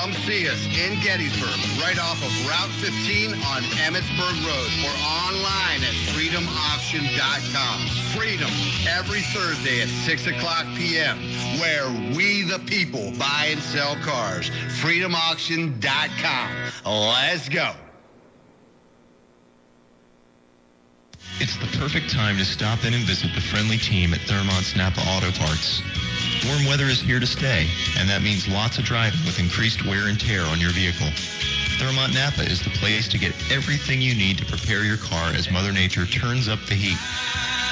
Come see us in Gettysburg, right off of Route 15 on Emmitsburg Road, or online at freedomauction.com. Freedom, every Thursday at 6 o'clock p.m., where we the people buy and sell cars. freedomauction.com. Let's go. It's the perfect time to stop in and visit the friendly team at Thermont's Napa Auto Parts. Warm weather is here to stay, and that means lots of driving with increased wear and tear on your vehicle. Thermont Napa is the place to get everything you need to prepare your car as Mother Nature turns up the heat.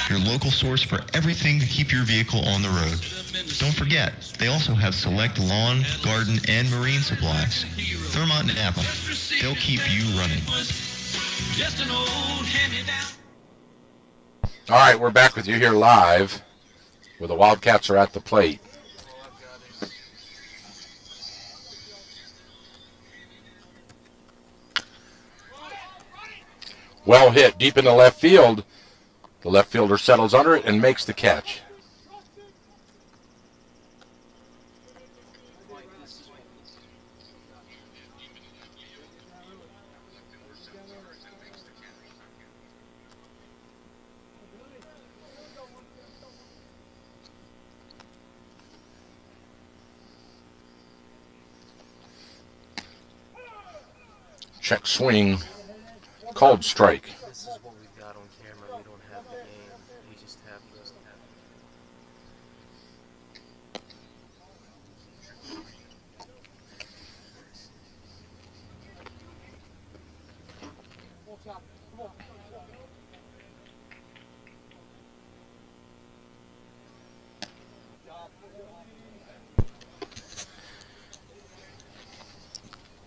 Your local source for everything to keep your vehicle on the road. Don't forget, they also have select lawn, garden, and marine supplies. Thermont Napa. They'll keep you running. All right, we're back with you here live, where the Wildcats are at the plate. Well hit deep into left field. The left fielder settles under it and makes the catch. Check swing, called strike. This is what we've got on camera. We don't have the game. We just have the.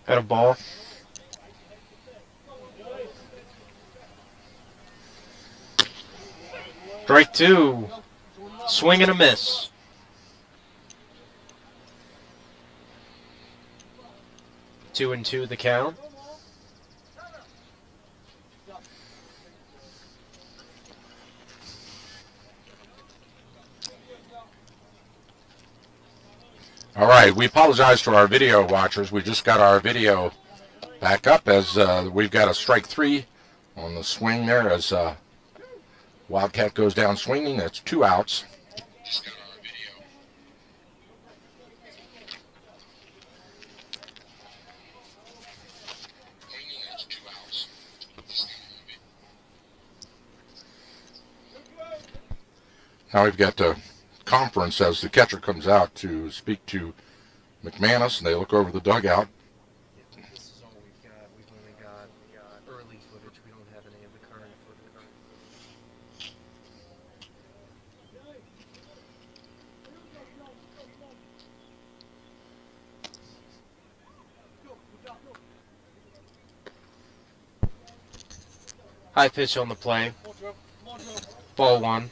Got a ball. Strike two. Swing and a miss. 2-2 the count. All right, we apologize to our video watchers. We just got our video back up as we've got a strike three on the swing there as Wildcat goes down swinging. That's 2 outs. Just got our video. Swinging, that's 2 outs. Now we've got the conference as the catcher comes out to speak to McManus, and they look over the dugout. This is all we've got. We've only got early footage. We don't have any of the current footage. High pitch on the play. Ball one.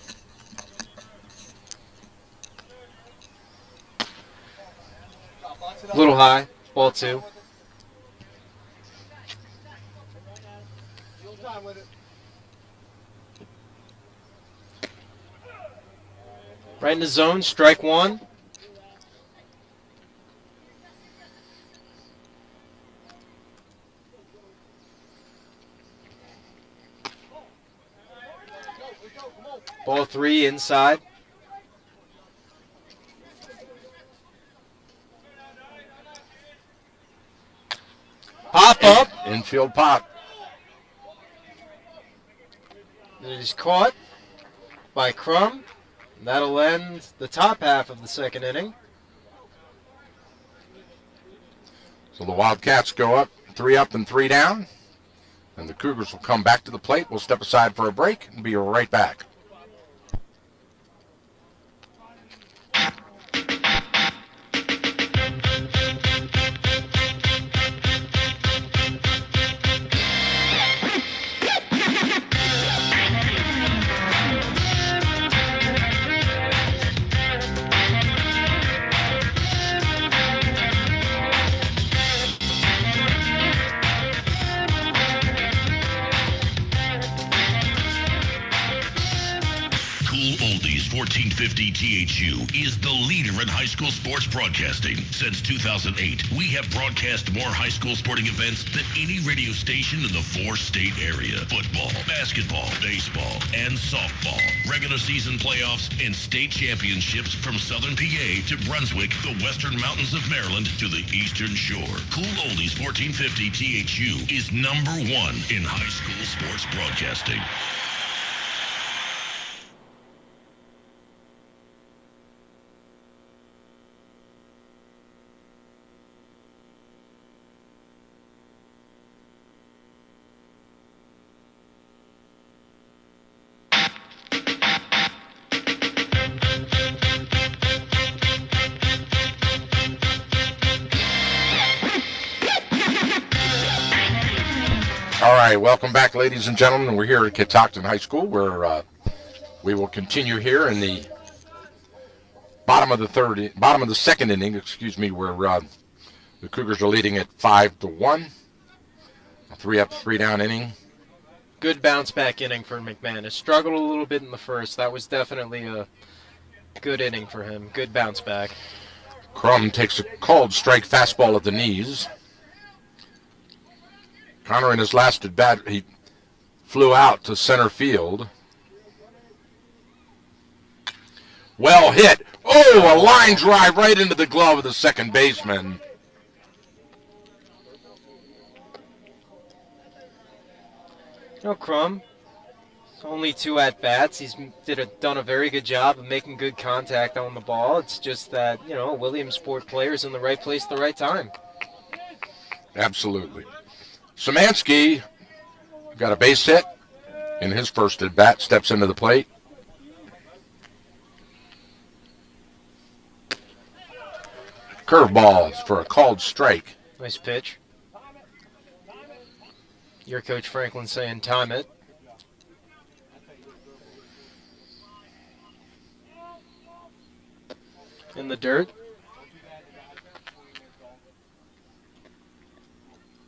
A little high. Ball two. Right in the zone. Strike one. Ball three inside. Pop up. Infield pop. It is caught by Crum. That'll end the top half of the second inning. So the Wildcats go up, 3 up and 3 down. And the Cougars will come back to the plate. We'll step aside for a break and be right back. 1450 THU is the leader in high school sports broadcasting. Since 2008, we have broadcast more high school sporting events than any radio station in the 4-state area. Football, basketball, baseball, and softball. Regular season playoffs and state championships from Southern PA to Brunswick, the Western Mountains of Maryland to the Eastern Shore. Cool Oldies 1450 THU is #1 in high school sports broadcasting. All right, welcome back, ladies and gentlemen. We're here at Catoctin High School, where we will continue here in the bottom of the second inning. Where the Cougars are leading at 5-1. A 3-up, 3-down inning. Good bounce back inning for McManus. Struggled a little bit in the first. That was definitely a good inning for him. Good bounce back. Crum takes a called strike fastball at the knees. Connor in his last at bat, he flew out to center field. Well hit. Oh, a line drive right into the glove of the second baseman. No, Crum. Only 2 at-bats. He's done a very good job of making good contact on the ball. It's just that, Williamsport player's in the right place at the right time. Absolutely. Szymanski got a base hit in his first at-bat, steps into the plate. Curveball for a called strike. Nice pitch. Your coach Franklin saying time it. In the dirt.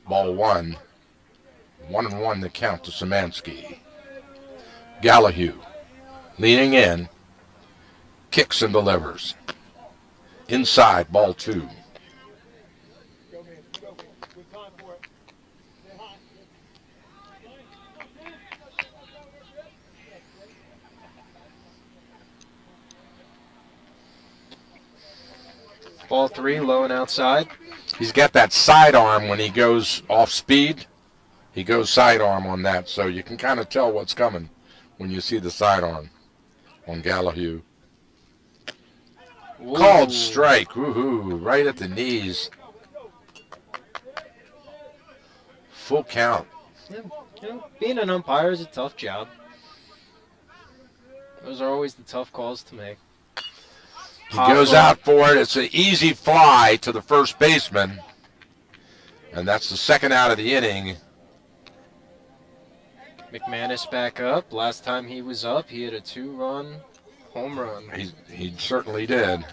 Ball 1. 1-1 the count to Szymanski. Gallahue leaning in. Kicks and delivers. Inside, ball 2. Ball 3, low and outside. He's got that sidearm when he goes off speed. He goes sidearm on that, so you can kind of tell what's coming when you see the sidearm on Gallahue. Ooh. Called strike, woohoo, right at the knees. Full count. Yeah, being an umpire is a tough job. Those are always the tough calls to make. He goes out for it. It's an easy fly to the first baseman. And that's the second out of the inning. McManus back up. Last time he was up, he had a 2-run home run. He certainly did.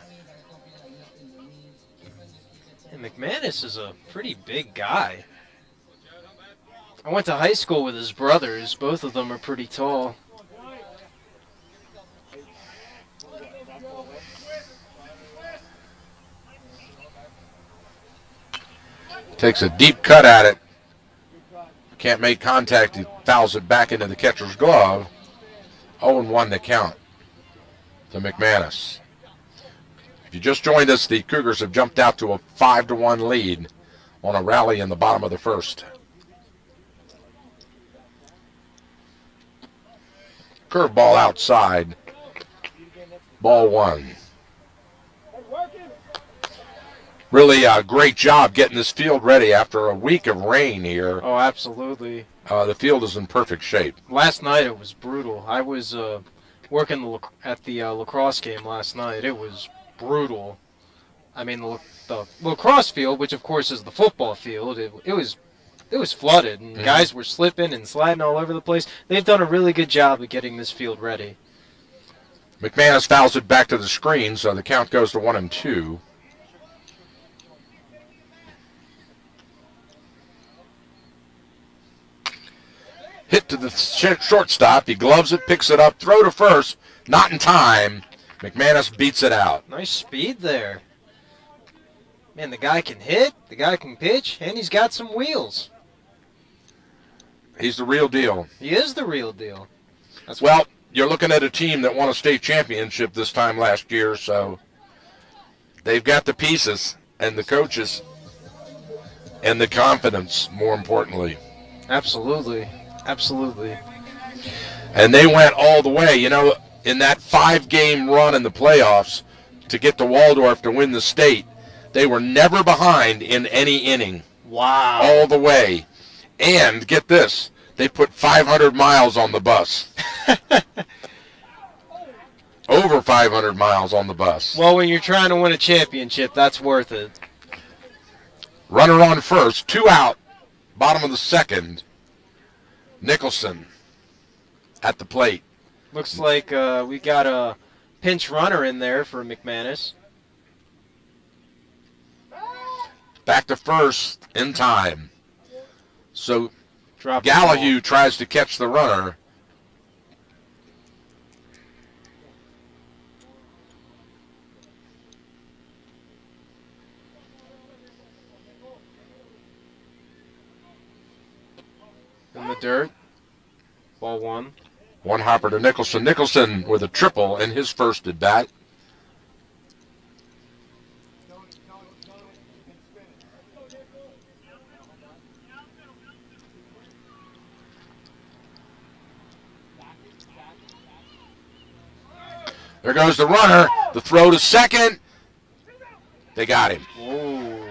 And McManus is a pretty big guy. I went to high school with his brothers. Both of them are pretty tall. Takes a deep cut at it. Can't make contact. He fouls it back into the catcher's glove. 0-1 the count to McManus. If you just joined us, the Cougars have jumped out to a 5-1 lead on a rally in the bottom of the first. Curveball outside. Ball 1. Really a great job getting this field ready after a week of rain here. Oh, absolutely. The field is in perfect shape. Last night it was brutal. I was working at the lacrosse game last night. It was brutal. I mean, the lacrosse field, which of course is the football field, it was flooded, and guys were slipping and sliding all over the place. They've done a really good job of getting this field ready. McManus fouls it back to the screen, so the count goes to 1-2. Hit to the shortstop. He gloves it, picks it up, throw to first. Not in time. McManus beats it out. Nice speed there. Man, the guy can hit, the guy can pitch, and he's got some wheels. He's the real deal. He is the real deal. Well, you're looking at a team that won a state championship this time last year, so they've got the pieces and the coaches and the confidence, more importantly. Absolutely. Absolutely. And they went all the way. You know, in that 5-game run in the playoffs to get to Waldorf to win the state, they were never behind in any inning. Wow. All the way. And get this, they put 500 miles on the bus. Over 500 miles on the bus. Well, when you're trying to win a championship, that's worth it. Runner on first, 2 out, bottom of the second. Nicholson at the plate. Looks like we got a pinch runner in there for McManus. Back to first in time. So Drop the Gallahue tries to catch the runner. ball in the dirt. Ball 1. One hopper to Nicholson. Nicholson with a triple in his first at bat. There goes the runner. The throw to second. They got him. Ooh.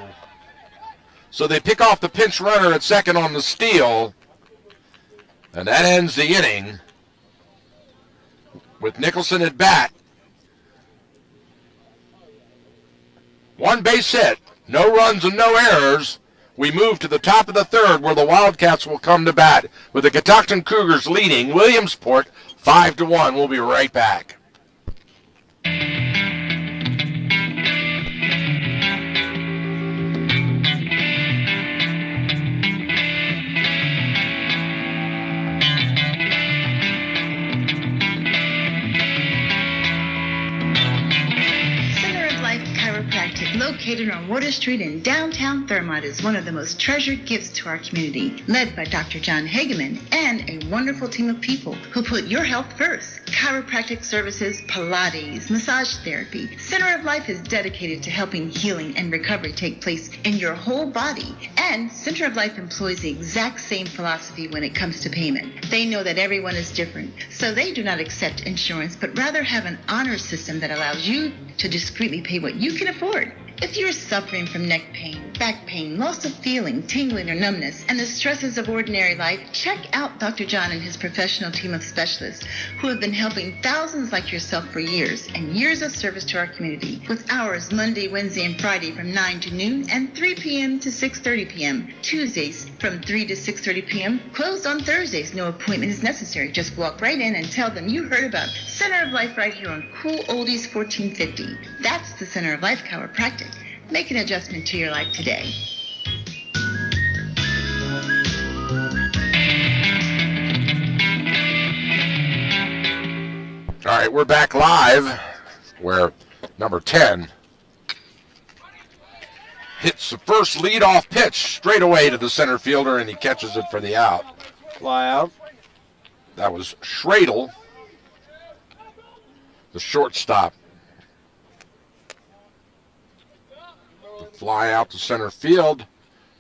So they pick off the pinch runner at second on the steal. And that ends the inning with Nicholson at bat. 1 base hit. No runs and no errors. We move to the top of the third where the Wildcats will come to bat with the Catoctin Cougars leading Williamsport 5-1. We'll be right back. Located on Water Street in downtown Thurmont is one of the most treasured gifts to our community, led by Dr. John Hageman and a wonderful team of people who put your health first. Chiropractic services, Pilates, massage therapy. Center of Life is dedicated to helping healing and recovery take place in your whole body. And Center of Life employs the exact same philosophy when it comes to payment. They know that everyone is different, so they do not accept insurance, but rather have an honor system that allows you to discreetly pay what you can afford. If you're suffering from neck pain, back pain, loss of feeling, tingling, or numbness, and the stresses of ordinary life, check out Dr. John and his professional team of specialists who have been helping thousands like yourself for years and years of service to our community, with hours Monday, Wednesday, and Friday from 9 to noon and 3 p.m. to 6:30 p.m. Tuesdays from 3 to 6:30 p.m. Closed on Thursdays. No appointment is necessary. Just walk right in and tell them you heard about Center of Life right here on Cool Oldies 1450. That's the Center of Life Chiropractic. Make an adjustment to your life today. All right, we're back live where number 10 hits the first leadoff pitch straight away to the center fielder, and he catches it for the out. Fly out. That was Schradel, the shortstop. Fly out to center field,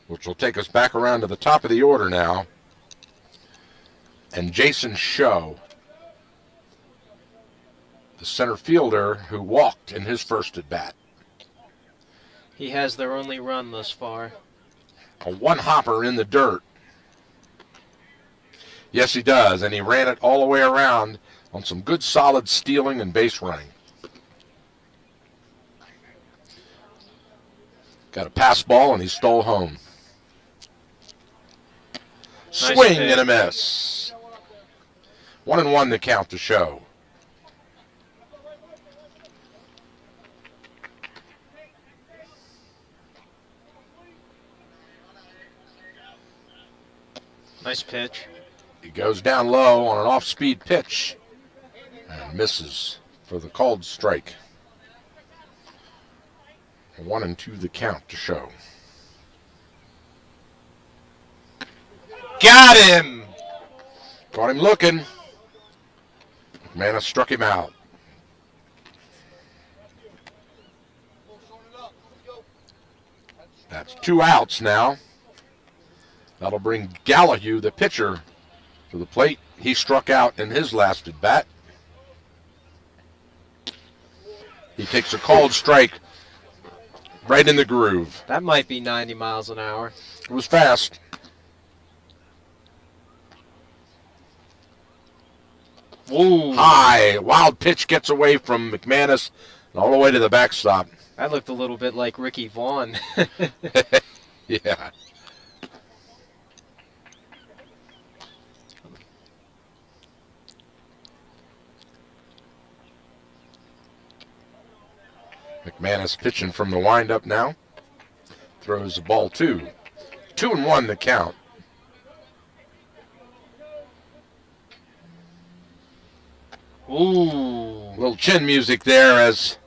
which will take us back around to the top of the order now. And Jason Show, the center fielder who walked in his first at bat. He has their only run thus far. A one-hopper in the dirt. Yes, he does, and he ran it all the way around on some good solid stealing and base running. Got a pass ball, and he stole home. Nice Swing pick. and a miss. 1-1 to count to Show. Nice pitch. He goes down low on an off-speed pitch and misses for the called strike. 1-2 the count to show. Got him! Caught him looking. McManus struck him out. That's 2 outs now. That'll bring Gallahue, the pitcher, to the plate. He struck out in his last at bat. He takes a called strike right in the groove. That might be 90 miles an hour. It was fast. Whoa. High. Wild pitch gets away from McManus and all the way to the backstop. That looked a little bit like Ricky Vaughn. Yeah. McManus pitching from the windup now. Throws the ball 2. 2-1 the count. Ooh. Little chin music there as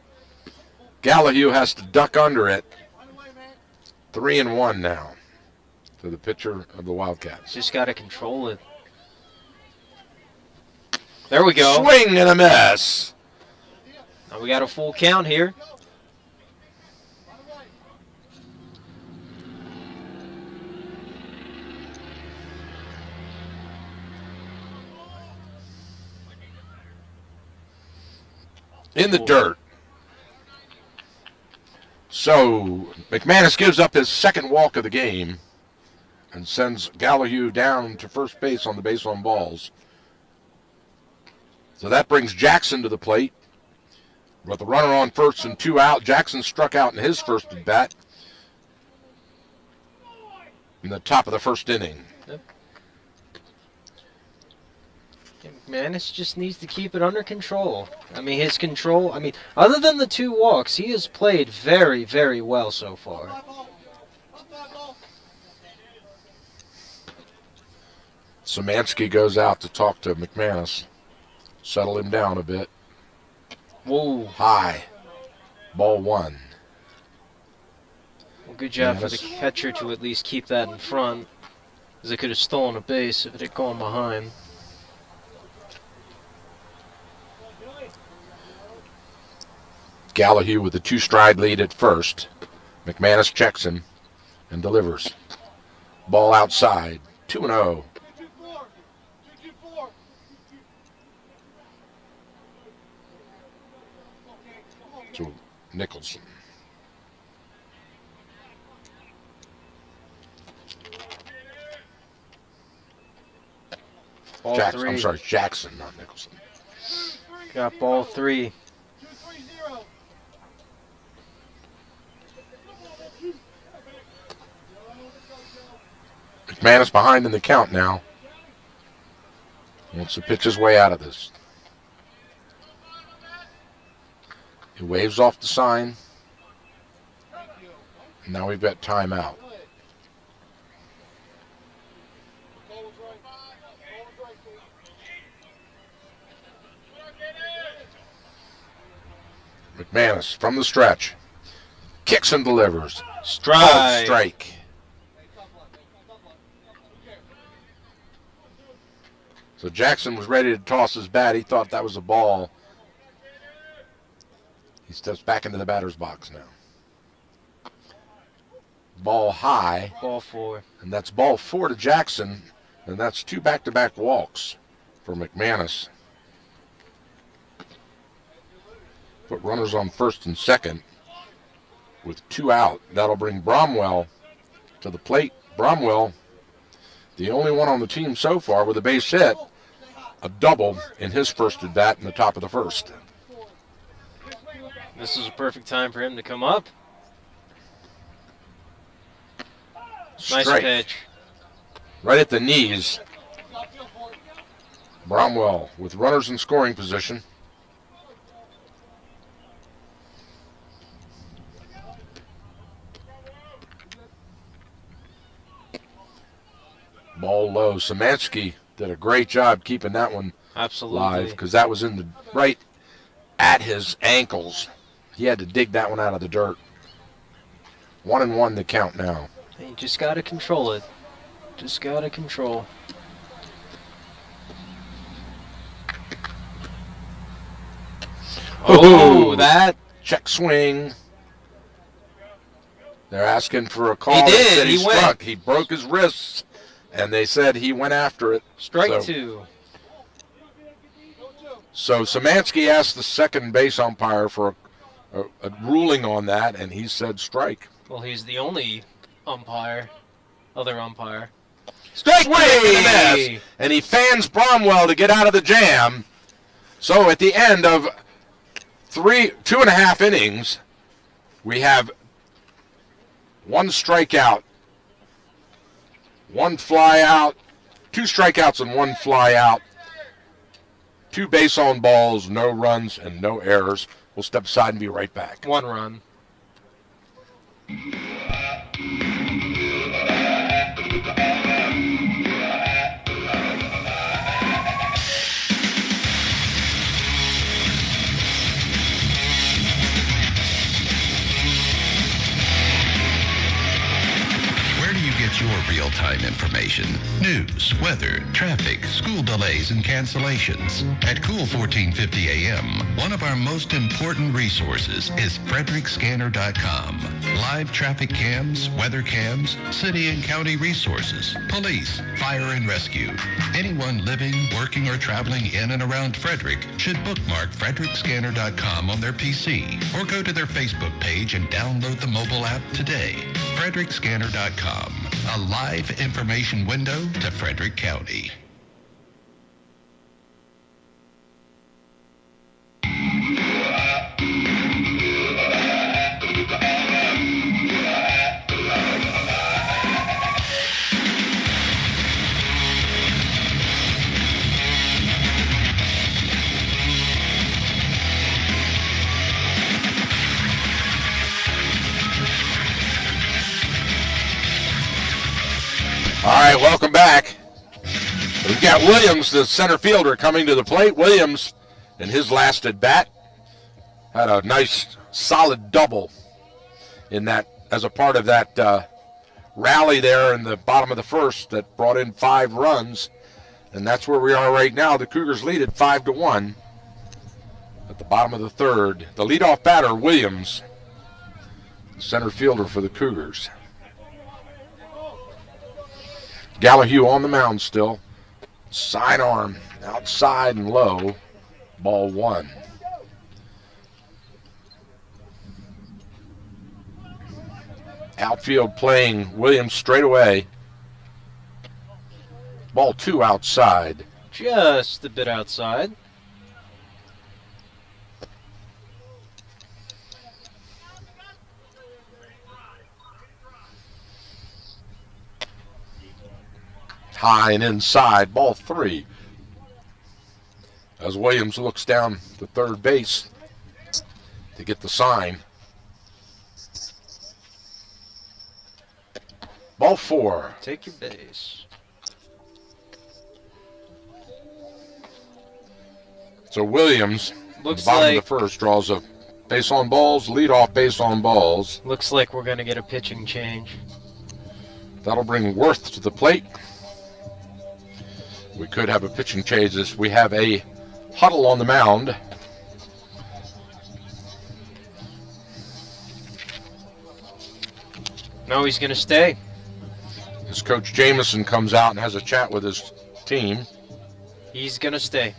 Gallahue has to duck under it. 3-1 now to the pitcher of the Wildcats. Just got to control it. There we go. Swing and a miss. Now we got a full count here. In the dirt. So McManus gives up his second walk of the game and sends Gallahue down to first base on the base on balls. So that brings Jackson to the plate. With the runner on first and 2 out, Jackson struck out in his first at bat in the top of the first inning. Yep. McManus just needs to keep it under control. I mean, his control, other than the 2 walks, he has played very, very well so far. Szymanski goes out to talk to McManus, settle him down a bit. Whoa. High. Ball 1. Well, good job for the catcher to at least keep that in front, as it could have stolen a base if it had gone behind. Gallahue with a 2-stride lead at first. McManus checks him and delivers. Ball outside. 2-0. To Nicholson. Ball Jackson, 3. I'm sorry, Jackson, not Nicholson. Got ball 3. McManus behind in the count now. Wants to pitch his way out of this. He waves off the sign. And now we've got timeout. McManus from the stretch. Kicks and delivers. Strike. Strike. So Jackson was ready to toss his bat. He thought that was a ball. He steps back into the batter's box now. Ball high. Ball 4. And that's ball 4 to Jackson. And that's 2 back-to-back walks for McManus. Put runners on first and second with 2 out. That'll bring Bromwell to the plate. Bromwell, the only one on the team so far with a base hit, a double in his first at bat in the top of the first. This is a perfect time for him to come up. Nice Strike. pitch. Right at the knees. Bromwell with runners in scoring position. Ball low. Szymanski did a great job keeping that one Absolutely. live because that was in the right at at his ankles. He had to dig that one out of the dirt. 1-1 the count now. You just got to control it. Just got to control. Oh, that. Check swing. They're asking for a call. He did. They said he went. struck. He broke his wrists, and they said he went after it. Strike two. So Szymanski asked the second base umpire for a ruling on that, and he said strike. Well, he's the only other umpire. Strike Swing! And he fans Bromwell to get out of the jam. So at the end of 2.5 innings, we have 1 strikeout, 1 fly out, 2 strikeouts and 1 fly out, 2 base on balls, no runs and no errors. We'll step aside and be right back. 1 run. Your real-time information, news, weather, traffic, school delays, and cancellations. At Cool 1450 AM, one of our most important resources is FrederickScanner.com. Live traffic cams, weather cams, city and county resources, police, fire and rescue. Anyone living, working, or traveling in and around Frederick should bookmark FrederickScanner.com on their PC or go to their Facebook page and download the mobile app today. FrederickScanner.com. A live information window to Frederick County. All right, welcome back. We've got Williams, the center fielder, coming to the plate. Williams, in his last at bat, had a nice, solid double in that as a part of that rally there in the bottom of the first that brought in 5 runs, and that's where we are right now. The Cougars lead at 5-1 at the bottom of the third. The leadoff batter, Williams, center fielder for the Cougars. Gallahue on the mound still. Sidearm outside and low. Ball 1. Outfield playing Williams straight away. Ball 2 outside. Just a bit outside. High and inside, ball 3. As Williams looks down to third base to get the sign. Ball 4. Take your base. So Williams, Looks at the bottom like of the first, draws a base on balls, leadoff base on balls. Looks like we're going to get a pitching change. That'll bring Worth to the plate. We could have a pitching change. We have a huddle on the mound. No, he's going to stay. His coach Jameson comes out and has a chat with his team. He's going to stay.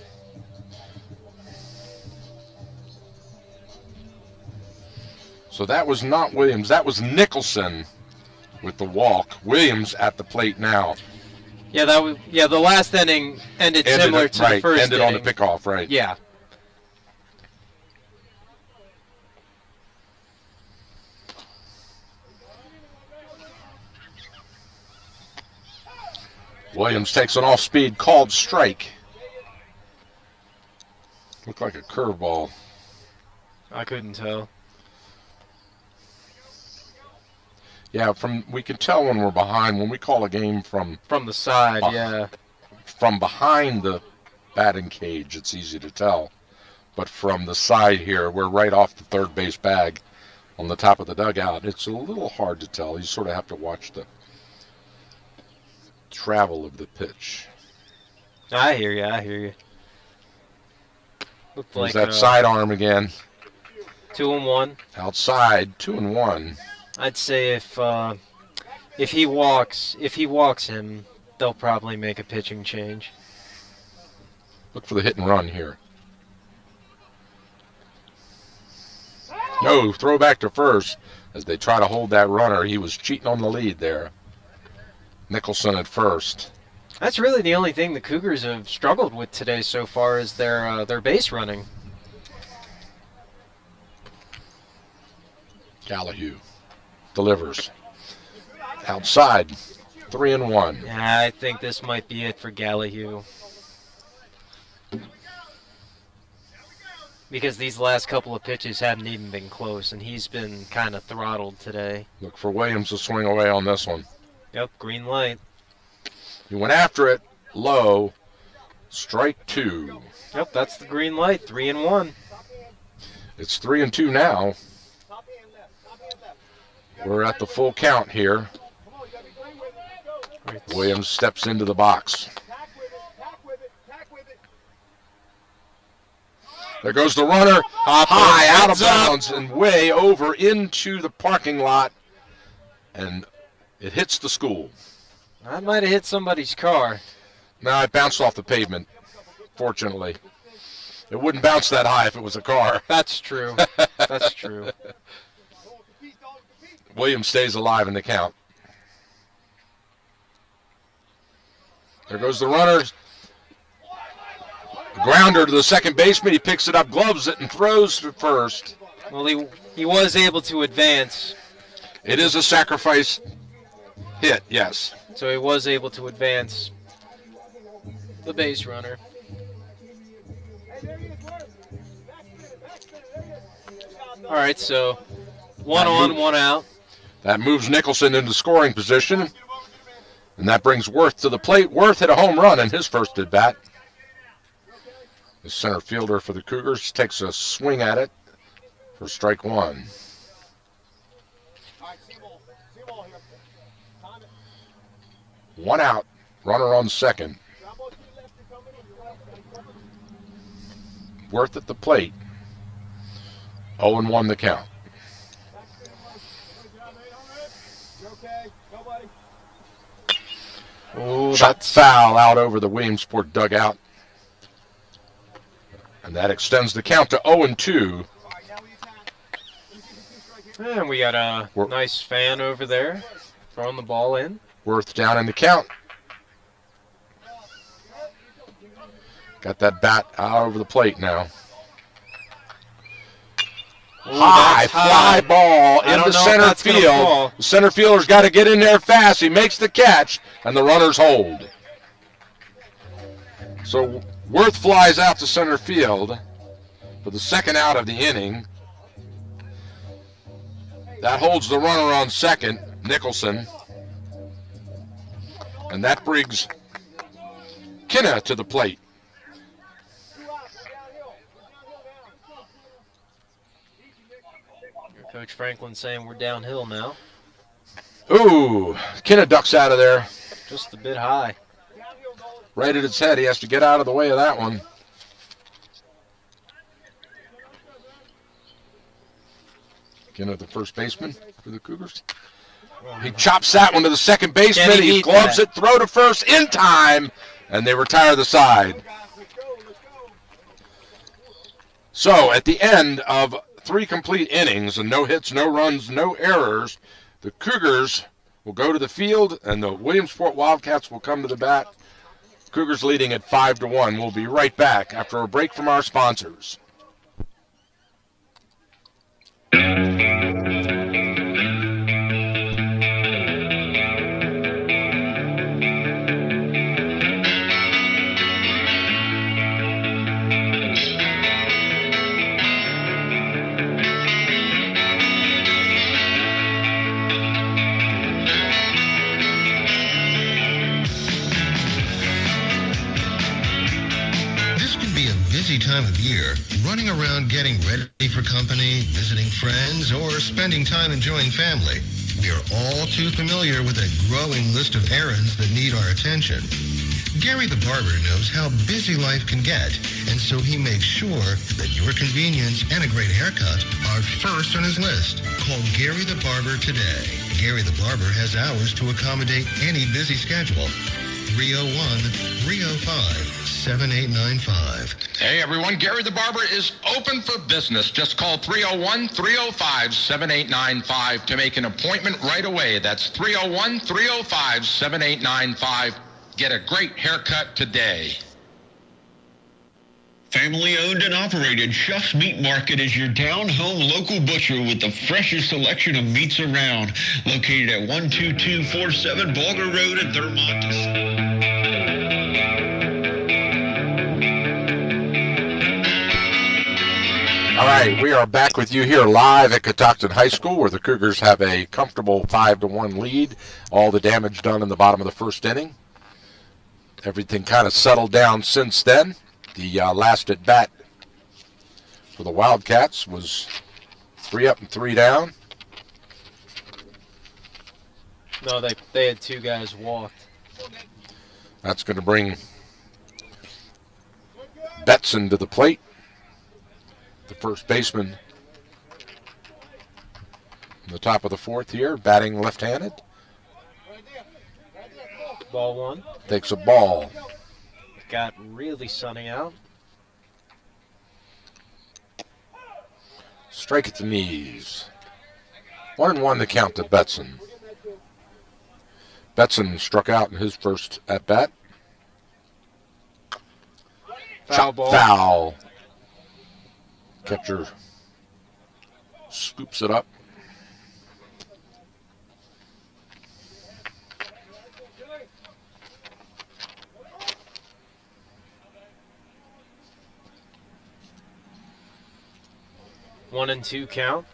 So that was not Williams. That was Nicholson with the walk. Williams at the plate now. Yeah, the last inning ended similar to the first ended inning. on the pickoff, right. Yeah. Williams takes an off-speed called strike. Looked like a curveball. I couldn't tell. Yeah, we can tell when we're behind. When we call a game from the side, yeah. From behind the batting cage, it's easy to tell. but from the side here, we're right off the third base bag on the top of the dugout. It's a little hard to tell. You sort of have to watch the travel of the pitch. I hear you. Looked There's like that sidearm again. 2-1. Outside, 2-1. I'd say if he walks him, they'll probably make a pitching change. Look for the hit and run here. No, throw back to first as they try to hold that runner. He was cheating on the lead there. Nicholson at first. That's really the only thing the Cougars have struggled with today so far is their base running. Gallahue delivers. Outside, 3-1. Yeah, I think this might be it for Gallahue. Because these last couple of pitches haven't even been close, and he's been kind of throttled today. Look for Williams to swing away on this one. Yep, green light. He went after it, low, strike 2. Yep, that's the green light, 3-1. It's 3-2 now. We're at the full count here. Williams steps into the box. There goes the runner, high, out of bounds, and way over into the parking lot, and it hits the school. That might have hit somebody's car. No, it bounced off the pavement, fortunately. It wouldn't bounce that high if it was a car. That's true. That's true. Williams stays alive in the count. There goes the runner. Grounder to the second baseman. He picks it up, gloves it, and throws to first. Well, he was able to advance. It is a sacrifice hit, yes. So he was able to advance the base runner. All right, so one on, one out. That moves Nicholson into scoring position, and that brings Worth to the plate. Worth hit a home run in his first at bat. The center fielder for the Cougars takes a swing at it for strike 1. One out, runner on second. Worth at the plate. 0-1 the count. Oh, Shot foul out over the Williamsport dugout. And that extends the count to 0-2. And we got a nice fan over there throwing the ball in. Worth down in the count. Got that bat out over the plate now. Ooh, High fly ball I into don't know if center that's gonna field. fall. The center fielder's got to get in there fast. He makes the catch, and the runners hold. So Worth flies out to center field for the second out of the inning. That holds the runner on second, Nicholson. And that brings Kinna to the plate. Coach Franklin saying we're downhill now. Ooh, Kinna ducks out of there. Just a bit high. Right at its head. He has to get out of the way of that one. Kinna, the first baseman for the Cougars. He chops that one to the second baseman. He gloves it, throw to first in time, and they retire the side. So at the end of 3 complete innings and no hits, no runs, no errors, the Cougars will go to the field and the Williamsport Wildcats will come to the bat. Cougars leading at 5-1. We'll be right back after a break from our sponsors. This can be a busy busy time of year, running around getting ready for company, visiting friends, or spending time enjoying family, we are all too familiar with a growing list of errands that need our attention. Gary the Barber knows how busy life can get, and so he makes sure that your convenience and a great haircut are first on his list. Call Gary the Barber today. Gary the Barber has hours to accommodate any busy schedule. 301-305-7895. Hey everyone, Gary the Barber is open for business. Just call 301-305-7895 to make an appointment right away. That's 301-305-7895. Get a great haircut today. Family owned and operated, Shuff's Meat Market is your down-home local butcher with the freshest selection of meats around. Located at 12247 Bulger Road in Thermont. All right, we are back with you here live at Catoctin High School, where the Cougars have a comfortable 5-1 lead. All the damage done in the bottom of the first inning. Everything kind of settled down since then. The last at bat for the Wildcats was 3 up and 3 down. No, they had 2 guys walked. That's going to bring Betson to the plate. The first baseman in the top of the fourth here, batting left-handed. Ball 1. Takes a ball. Got really sunny out. Strike at the knees. 1-1 the count to Betson. Betson struck out in his first at-bat. Foul ball. Foul. Catcher scoops it up. One and 2 count.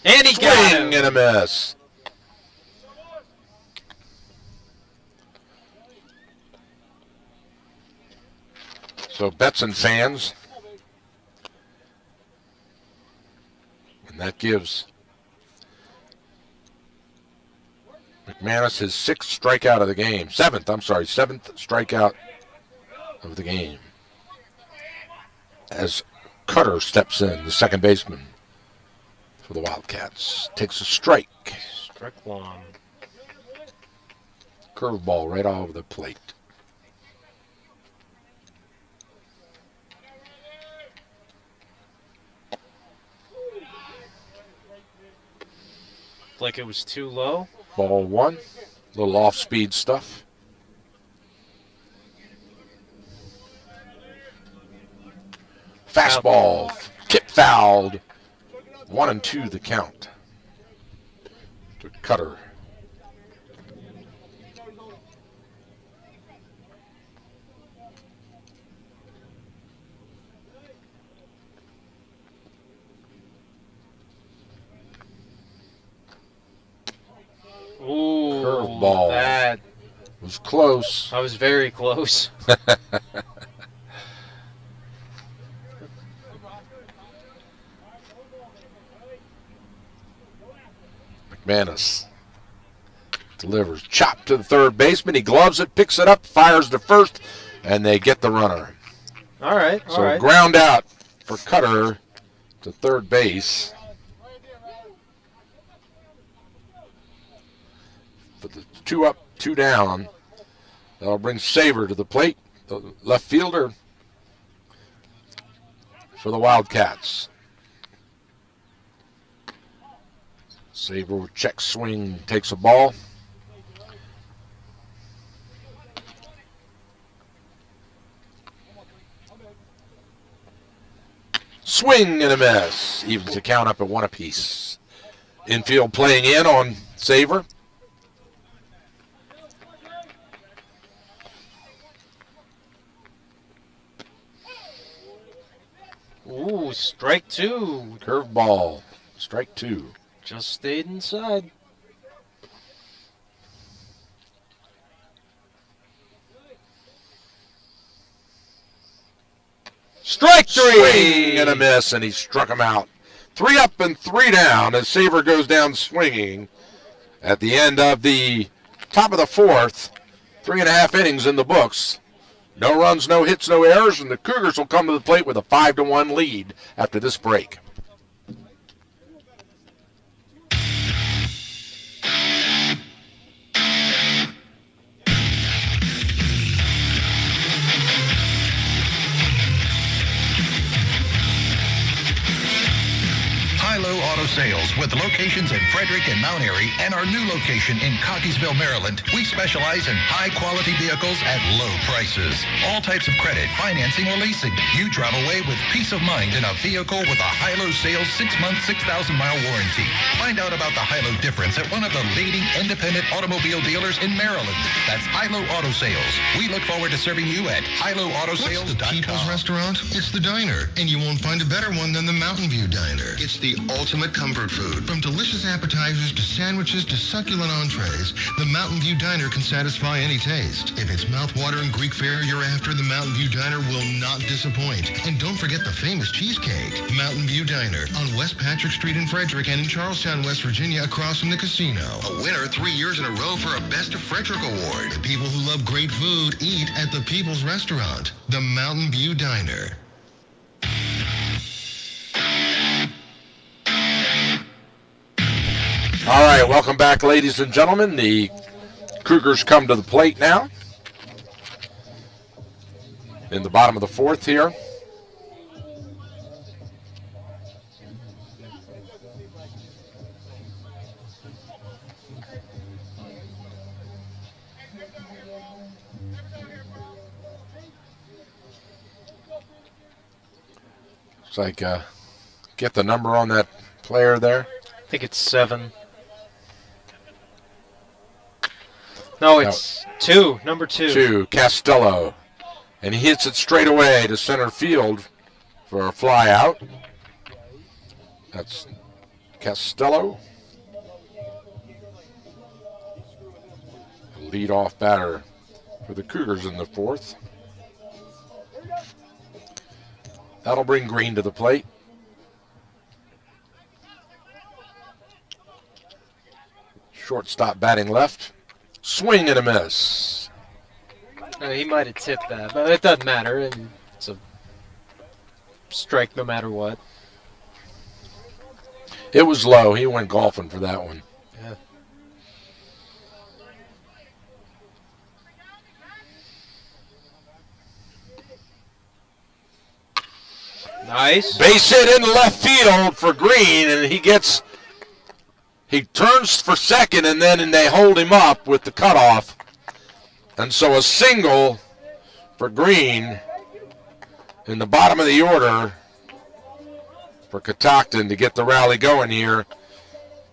And he got him. Swing and a miss. So Betson fans, and that gives McManus his 6th strikeout of the game. 7th strikeout of the game. As Cutter steps in, the second baseman for the Wildcats. Takes a strike. Strike 1. Curveball right all over the plate. Like it was too low. Ball 1. Little off-speed stuff. Fastball. Tip fouled. 1-2 the count. To Cutter. Ooh, Curveball. That Was close. I was very close. McManus delivers. Chop to the third baseman. He gloves it, picks it up, fires to first, and they get the runner. All right. So ground out for Cutter to third base. For the 2 up, 2 down. That'll bring Saver to the plate, the left fielder for the Wildcats. Saver with check swing, takes a ball. Swing and a miss. Evens the count up at 1 apiece. Infield playing in on Saver. Ooh, strike 2. Curveball. Strike 2. Just stayed inside. Strike three! Swing and a miss, and he struck him out. 3 up and 3 down as Saver goes down swinging at the end of the top of the 4th. 3.5 innings in the books. No runs, no hits, no errors, and the Cougars will come to the plate with a 5-1 lead after this break. High-Low Auto Sales with locations in Frederick and Mount Airy and our new location in Cockeysville, Maryland. We specialize in high-quality vehicles at low prices. All types of credit, financing, or leasing. You drive away with peace of mind in a vehicle with a High-Low Sales 6-month, 6,000-mile warranty. Find out about the High-Low difference at one of the leading independent automobile dealers in Maryland. That's High-Low Auto Sales. We look forward to serving you at highlowAutoSales.com. What's the People's Restaurant? It's the diner, and you won't find a better one than the Mountain View Diner. It's the ultimate comfort food. From delicious appetizers to sandwiches to succulent entrees, the Mountain View Diner can satisfy any taste. If it's mouth-watering Greek fare you're after, the Mountain View Diner will not disappoint. And don't forget the famous cheesecake. Mountain View Diner on West Patrick Street in Frederick and in Charlestown, West Virginia, across from the casino. A winner 3 years in a row for a Best of Frederick Award. The people who love great food eat at the People's Restaurant, the Mountain View Diner. All right, welcome back, ladies and gentlemen. The Cougars come to the plate now. In the bottom of the 4th here. Looks like, get the number on that player there. I think it's 7. No, it's 2. Number 2. 2, Costello. And he hits it straight away to center field for a fly out. That's Costello. Lead-off batter for the Cougars in the 4th. That'll bring Green to the plate. Shortstop batting left. Swing and a miss. He might have tipped that, but it doesn't matter. And it's a strike no matter what. It was low. He went golfing for that one. Yeah. Nice. Base hit in left field for Green, and he turns for second, and then they hold him up with the cutoff. And so a single for Green in the bottom of the order for Catoctin to get the rally going here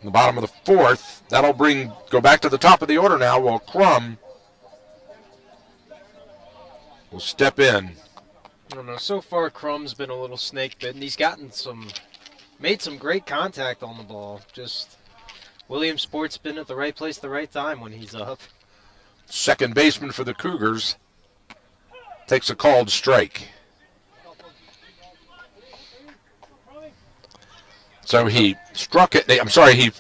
in the bottom of the 4th. That'll go back to the top of the order now, while Crum will step in. I don't know. So far, Crum's been a little snake bitten. He's made some great contact on the ball. Just Williamsport's been at the right place at the right time when he's up. Second baseman for the Cougars takes a called strike. So he struck it. He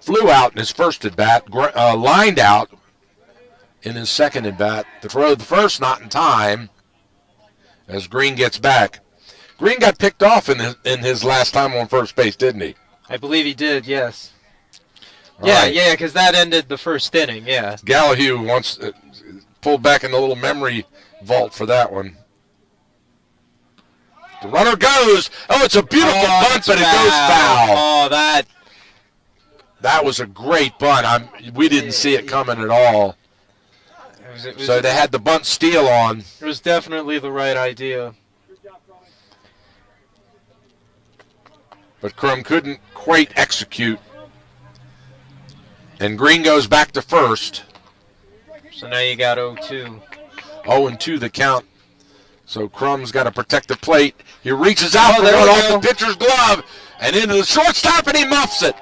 flew out in his first at bat, lined out in his second at bat. To throw the first, not in time, as Green gets back. Green got picked off in his last time on first base, didn't he? I believe he did, yes. All yeah, right. yeah, because that ended the first inning, yeah. Gallahue wants pulled back in the little memory vault for that one. The runner goes. Oh, it's a beautiful bunt, but it goes foul. Oh, that was a great bunt. We didn't see it coming at all. So they had the bunt steal on. It was definitely the right idea. But Crum couldn't quite execute. And Green goes back to first. So now you got 0-2. 0-2 the count. So Crum's got to protect the plate. He reaches out for one off the pitcher's glove and into the shortstop, and he muffs it.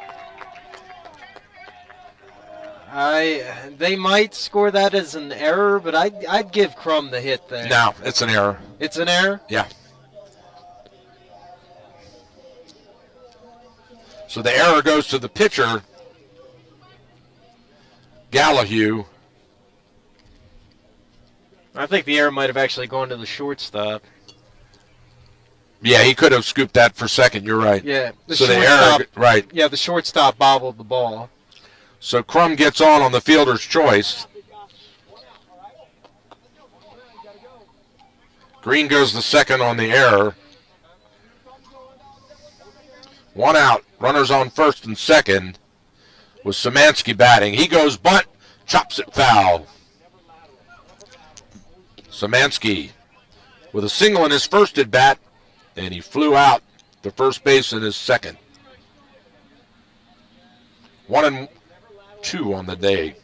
They might score that as an error, but I'd give Crum the hit there. No, it's an error. It's an error? Yeah. So the error goes to the pitcher, Gallahue. I think the error might have actually gone to the shortstop. Yeah, he could have scooped that for second. You're right. Yeah, So the error, right. Yeah, the shortstop bobbled the ball. So Crum gets on the fielder's choice. Green goes the second on the error. 1 out. Runners on first and second with Szymanski batting. He goes bunt, chops it foul. Szymanski with a single in his first at bat, and he flew out to first base in his second. 1-2 on the day.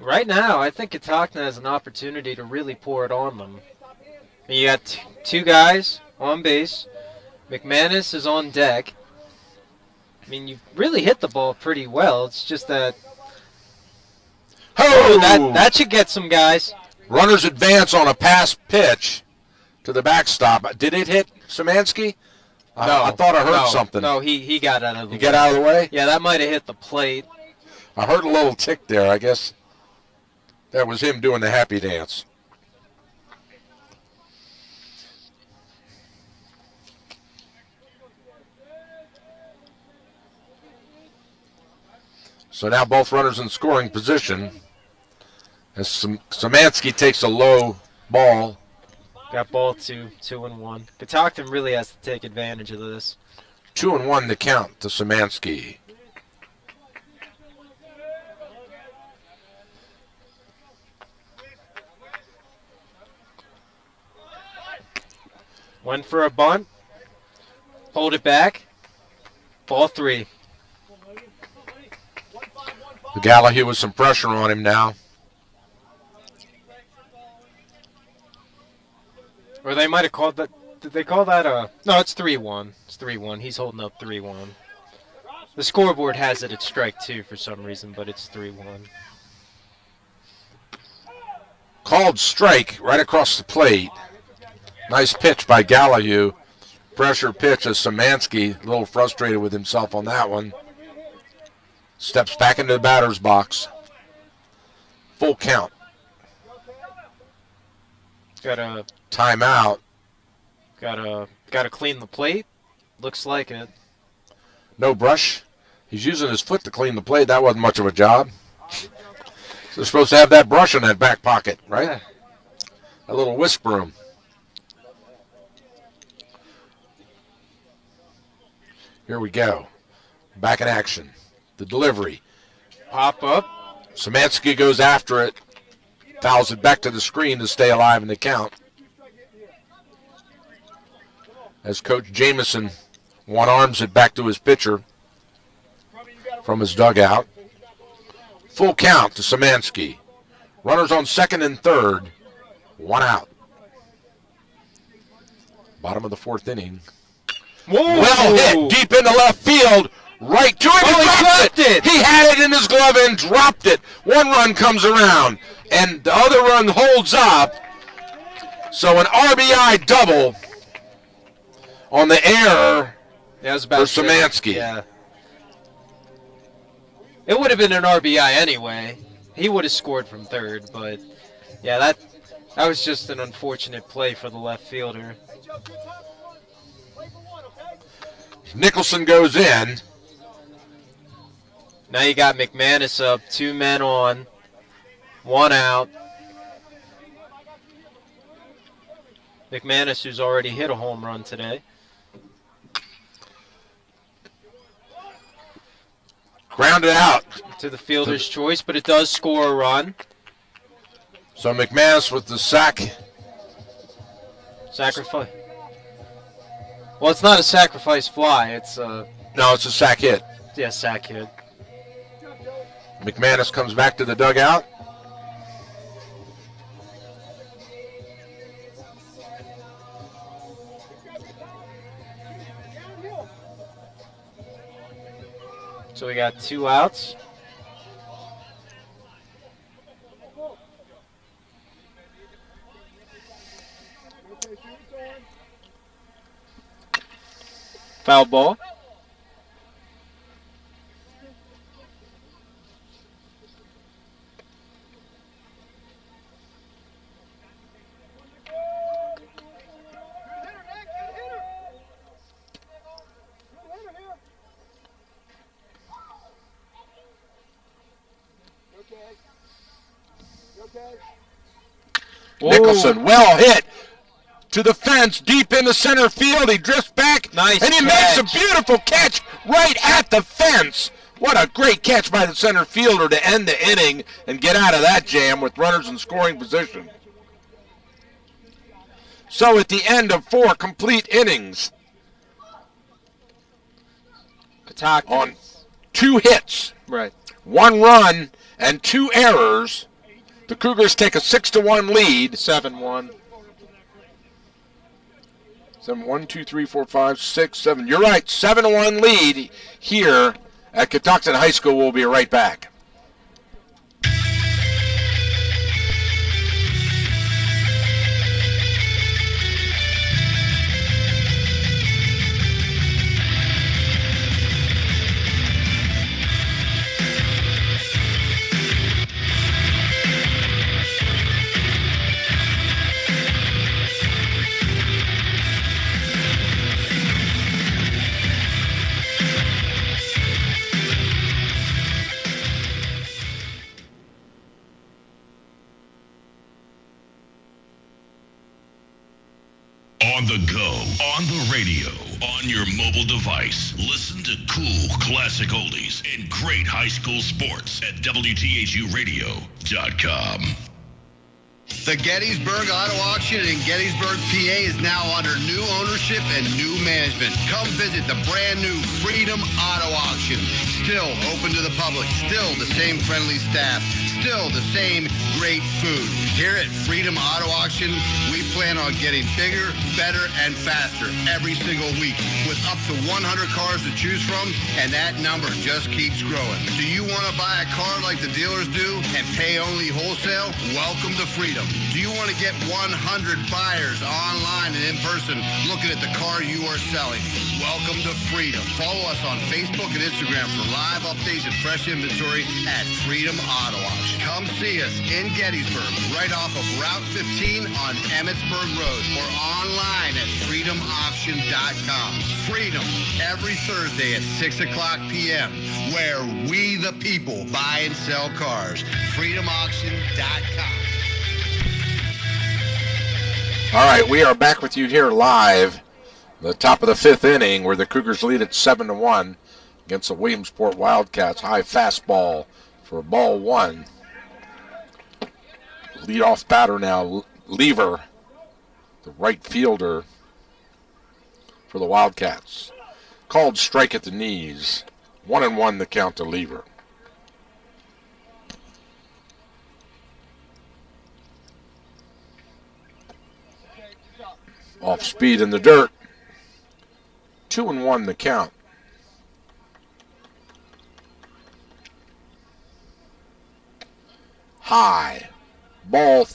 Right now, I think Catoctin has an opportunity to really pour it on them. You got two guys on base. McManus is on deck. I mean, you really hit the ball pretty well. It's just that... Oh! That should get some guys. Runners advance on a pass pitch to the backstop. Did it hit Szymanski? No, I thought I heard something. No, he got out of the way. He got out of the way? Yeah, that might have hit the plate. I heard a little tick there. I guess that was him doing the happy dance. So now both runners in scoring position as Szymanski takes a low ball. Got ball 2-1. Catoctin really has to take advantage of this. 2-1 the count to Szymanski. Went for a bunt. Hold it back. Ball 3. The Gallahue with some pressure on him now. Or they might have called that. Did they call that a... No, it's 3-1. It's 3-1. He's holding up 3-1. The scoreboard has it at strike 2 for some reason, but it's 3-1. Called strike right across the plate. Nice pitch by Gallahue. Pressure pitch as Szymanski, a little frustrated with himself on that one. Steps back into the batter's box. Full count. Got a timeout. Got to clean the plate. Looks like it. No brush. He's using his foot to clean the plate. That wasn't much of a job. They're supposed to have that brush in that back pocket, right? Yeah. A little whisk broom. Here we go. Back in action. The delivery. Pop up. Szymanski goes after it. Fouls it back to the screen to stay alive in the count. As Coach Jameson one-arms it back to his pitcher from his dugout. Full count to Szymanski. Runners on second and third. 1 out. Bottom of the 4th inning. Whoa. Well hit deep into left field. Right to him. Oh, he dropped it. He had it in his glove and dropped it. 1 run comes around, and the other run holds up. So an RBI double on the error for Szymanski. Yeah. It would have been an RBI anyway. He would have scored from third, but yeah, that was just an unfortunate play for the left fielder. Nicholson goes in. Now you got McManus up, 2 men on, 1 out. McManus, who's already hit a home run today. Grounded out. To the fielder's choice, but it does score a run. So McManus with the sack. Sacrifice. Well, it's not a sacrifice fly. It's a... No, it's a sack hit. Yeah, sack hit. McManus comes back to the dugout. So we got 2 outs. Foul ball. Nicholson, well hit to the fence, deep into center field. He drifts back, Nice and he catch. makes a beautiful catch right at the fence. What a great catch by the center fielder to end the inning and get out of that jam with runners in scoring position. So at the end of 4 complete innings, Attack on 2 hits, Right. 1 run, and 2 errors, the Cougars take a 6-1 lead. 7-1. 1, 2, 3, 4, 5, 6, 7. You're right, 7-1 lead here at Catoctin High School. We'll be right back. On the go, on the radio, on your mobile device. Listen to cool classic oldies and great high school sports at WTHUradio.com. The Gettysburg Auto Auction in Gettysburg, PA is now under new ownership and new management. Come visit the brand new Freedom Auto Auction. Still open to the public. Still the same friendly staff. Still the same great food. Here at Freedom Auto Auction, we plan on getting bigger, better, and faster every single week with up to 100 cars to choose from, and that number just keeps growing. Do you want to buy a car like the dealers do and pay only wholesale? Welcome to Freedom. Do you want to get 100 buyers online and in person looking at the car you are selling? Welcome to Freedom. Follow us on Facebook and Instagram for live updates and fresh inventory at Freedom Auto Auction. Come see us in Gettysburg, right off of Route 15 on Emmitsburg Road, or online at freedomauction.com. Freedom, every Thursday at 6 o'clock p.m., where we the people buy and sell cars. freedomauction.com. All right, we are back with you here live, the top of the 5th inning, where the Cougars lead at 7-1 against the Williamsport Wildcats. High fastball for ball 1. Leadoff batter now, Lever, the right fielder for the Wildcats. Called strike at the knees. 1-1 the count to Lever. Off speed in the dirt. 2-1 the count. High. Ball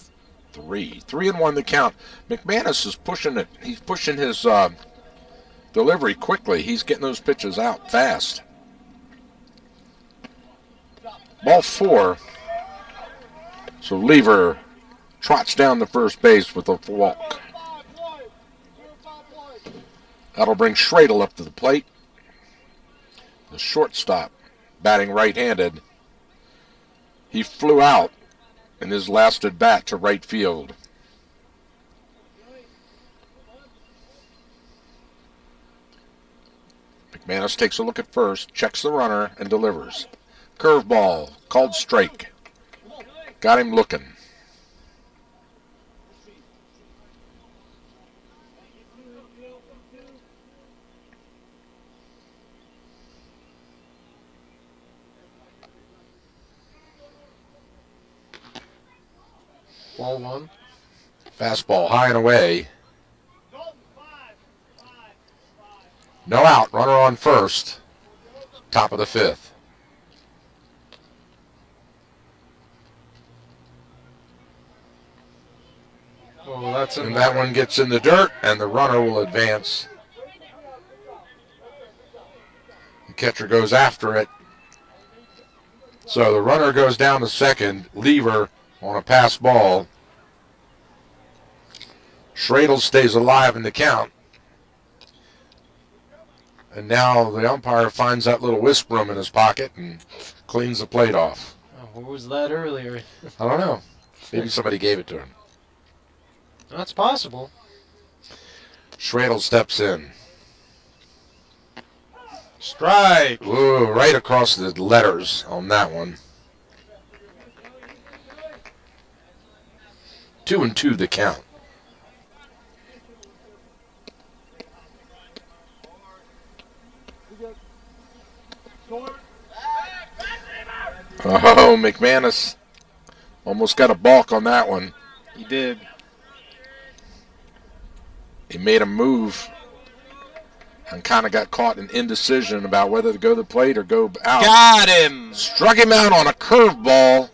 3. 3-1 the count. McManus is pushing it. He's pushing his delivery quickly. He's getting those pitches out fast. Ball 4. So Lever trots down to first base with a walk. That'll bring Schradel up to the plate. The shortstop, batting right-handed. He flew out in his last at bat to right field. McManus takes a look at first, checks the runner, and delivers. Curveball, called strike. Got him looking. Ball 1. Fastball high and away. No out. Runner on first. Top of the 5th. Oh, that's And that one gets in the dirt, and the runner will advance. The catcher goes after it. So the runner goes down to second. Lever on a pass ball. Schradel stays alive in the count. And now the umpire finds that little wisp room in his pocket and cleans the plate off. Oh, what was that earlier? I don't know. Maybe somebody gave it to him. That's possible. Schradel steps in. Strike. Ooh, right across the letters on that one. 2-2 the count. Oh, McManus almost got a balk on that one. He did. He made a move and kind of got caught in indecision about whether to go to the plate or go out. Got him. Struck him out on a curveball.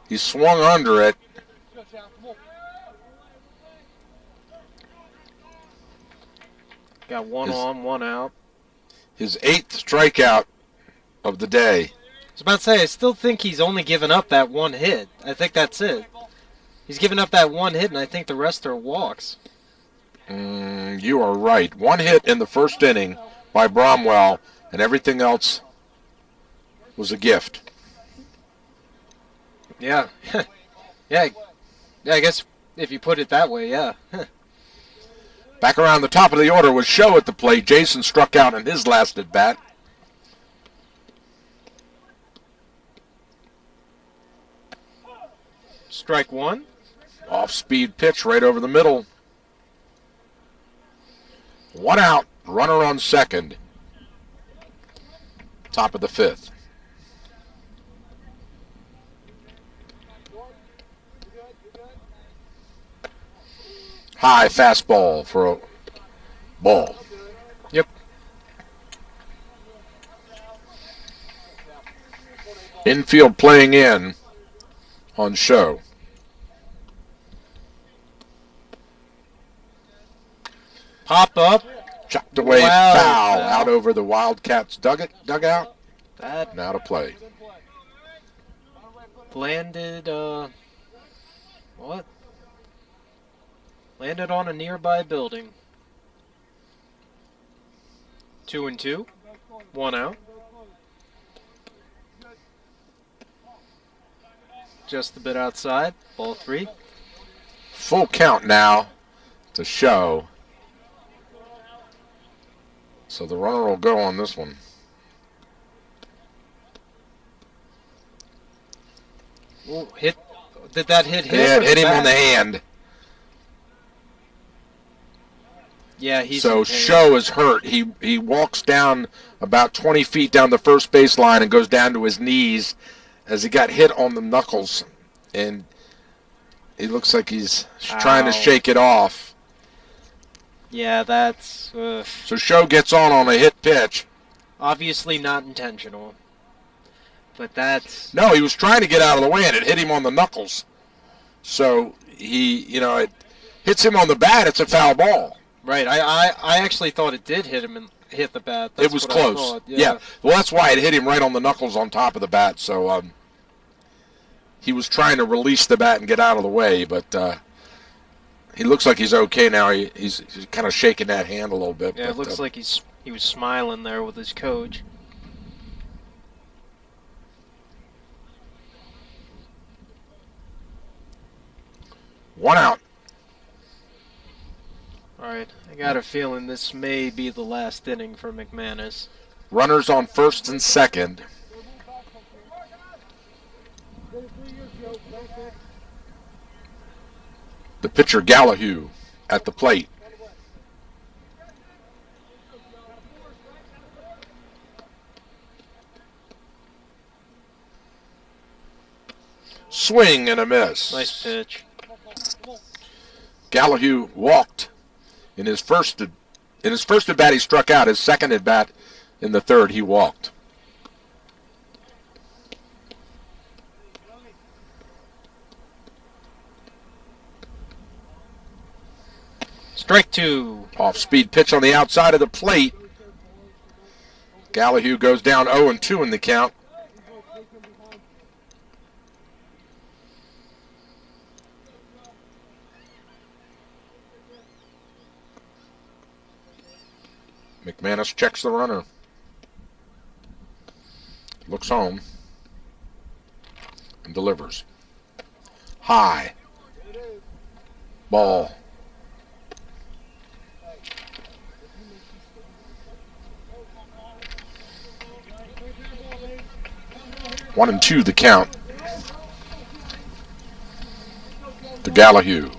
He swung under it. Got one on, one out. His 8th strikeout of the day. I was about to say, I still think he's only given up that one hit. I think that's it. He's given up that one hit, and I think the rest are walks. You are right. One hit in the first inning by Bromwell, and everything else was a gift. Yeah. Yeah, I guess if you put it that way, yeah. Back around the top of the order was Show at the plate. Jason struck out in his last at bat. Strike one. Off-speed pitch right over the middle. 1 out, runner on second. Top of the 5th. High fastball for a ball. Yep. Infield playing in on Show. Pop up. Chucked away, Wow. foul out over the Wildcats dugout. That Now to play. landed, what? Landed on a nearby building. 2-2. 1 out. Just a bit outside. Ball 3. Full count now to Show. So the runner will go on this one. Ooh, hit. Did that hit him? Yeah, or it hit him bat? on the hand. Yeah, he's So in pain. Show is hurt. He walks down about 20 feet down the first base line and goes down to his knees as he got hit on the knuckles. And he looks like he's trying to Ow. shake it off. Yeah, that's So Show gets on a hit pitch. obviously not intentional. But that's... No, he was trying to get out of the way, and it hit him on the knuckles. So it hits him on the bat. It's a foul ball. Right, I actually thought it did hit him and hit the bat. That's It was what I close. thought, Yeah. Well, that's why it hit him right on the knuckles on top of the bat. So he was trying to release the bat and get out of the way, but he looks like he's okay now. He's kind of shaking that hand a little bit. Yeah, but, it looks like he was smiling there with his coach. One out. Alright, I got a feeling this may be the last inning for McManus. Runners on first and second. The pitcher Gallahue at the plate. Swing and a miss. Nice pitch. Gallahue walked in his first at bat. He struck out. His second at bat in the third, he walked. Strike 2. Off-speed pitch on the outside of the plate. Gallahue goes down 0-2 in the count. McManus checks the runner. Looks home. and delivers. High. Ball. One and two the count. To Gallahue.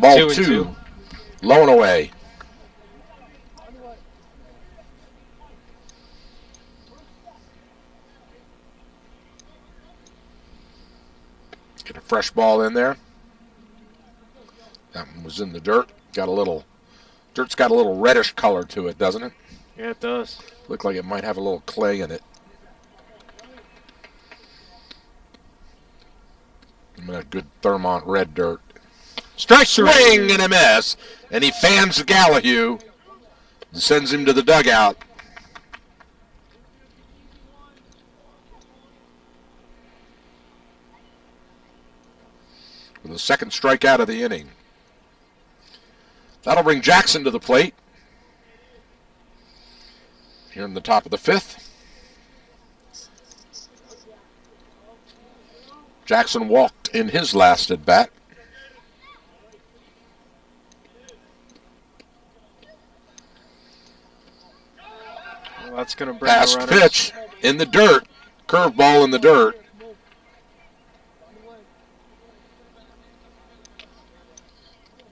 Ball two. Low and away. Get a fresh ball in there. That one was in the dirt. Dirt's got a little reddish color to it, doesn't it? Yeah, it does. Look like it might have a little clay in it. A good Thermont red dirt. Strike swing and a miss. And he fans Gallahue and sends him to the dugout. With the second strikeout of the inning. That'll bring Jackson to the plate. Here in the top of the fifth. Jackson walked in his last at bat. Well, that's going to bring Pass the runners. pitch in the dirt. Curveball in the dirt.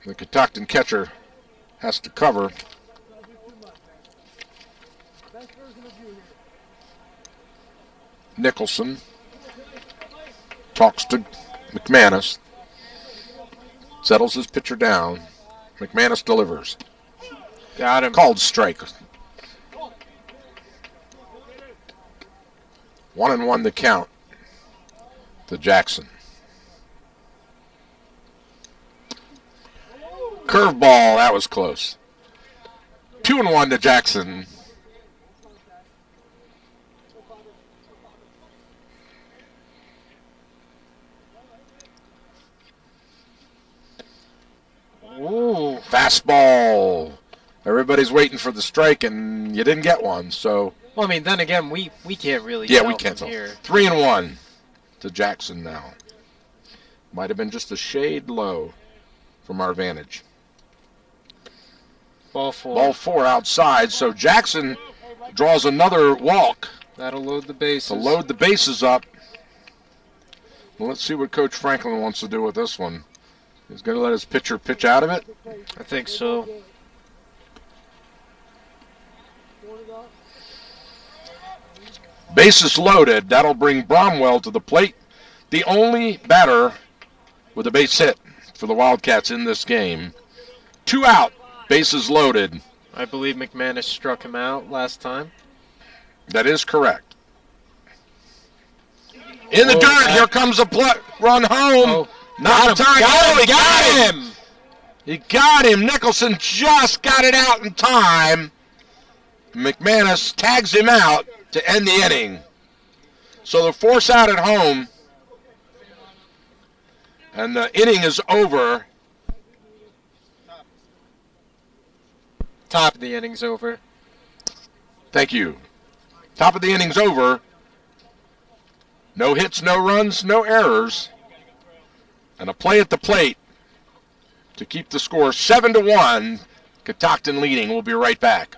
The Catoctin catcher has to cover. Nicholson talks to McManus. Settles his pitcher down. McManus delivers. Got him. Called strike. 1-1 the count to Jackson. Curveball, that was close. 2-1 to Jackson. Ooh, fastball. Everybody's waiting for the strike, and you didn't get one, so. Well, I mean, then again, we can't really. Yeah, tell we can't from tell. here. 3-1 to Jackson now. Might have been just a shade low from our vantage. Ball four. Ball four outside, so Jackson draws another walk. That'll load the bases. To load the bases up. Well, let's see what Coach Franklin wants to do with this one. He's going to let his pitcher pitch out of it? I think so. Bases loaded. That'll bring Bromwell to the plate. The only batter with a base hit for the Wildcats in this game. 2 out. Bases loaded. I believe McManus struck him out last time. That is correct. In the dirt, here comes a run home. Not time. He got him. He got him. Nicholson just got it out in time. McManus tags him out to end the inning. So the force out at home. And the inning is over. Top of the inning's over. Thank you. Top of the inning's over. No hits, no runs, no errors. And a play at the plate to keep the score 7-1. Catoctin leading. We'll be right back.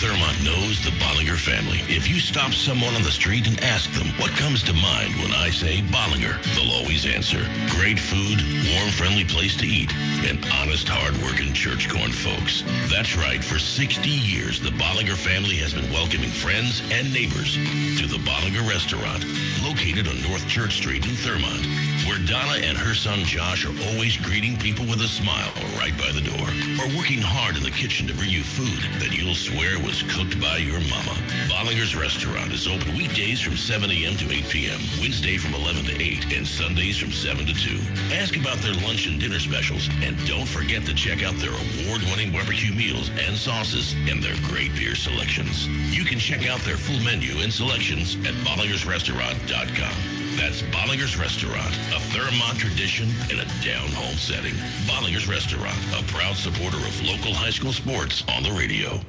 Thermont knows the Bollinger family. If you stop someone on the street and ask them what comes to mind when I say Bollinger, they'll always answer great food, warm, friendly place to eat, and honest, hard-working church-going folks. That's right. For 60 years, the Bollinger family has been welcoming friends and neighbors to the Bollinger Restaurant, located on North Church Street in Thermont, where Donna and her son Josh are always greeting people with a smile right by the door. are working hard in the kitchen to bring you food that you'll swear was cooked by your mama. Bollinger's Restaurant is open weekdays from 7 a.m. to 8 p.m., Wednesday from 11 to 8, and Sundays from 7 to 2. Ask about their lunch and dinner specials, and don't forget to check out their award-winning barbecue meals and sauces and their great beer selections. You can check out their full menu and selections at bollingersrestaurant.com. That's Bollinger's Restaurant, a Thermont tradition in a down-home setting. Bollinger's Restaurant, a proud supporter of local high school sports on the radio.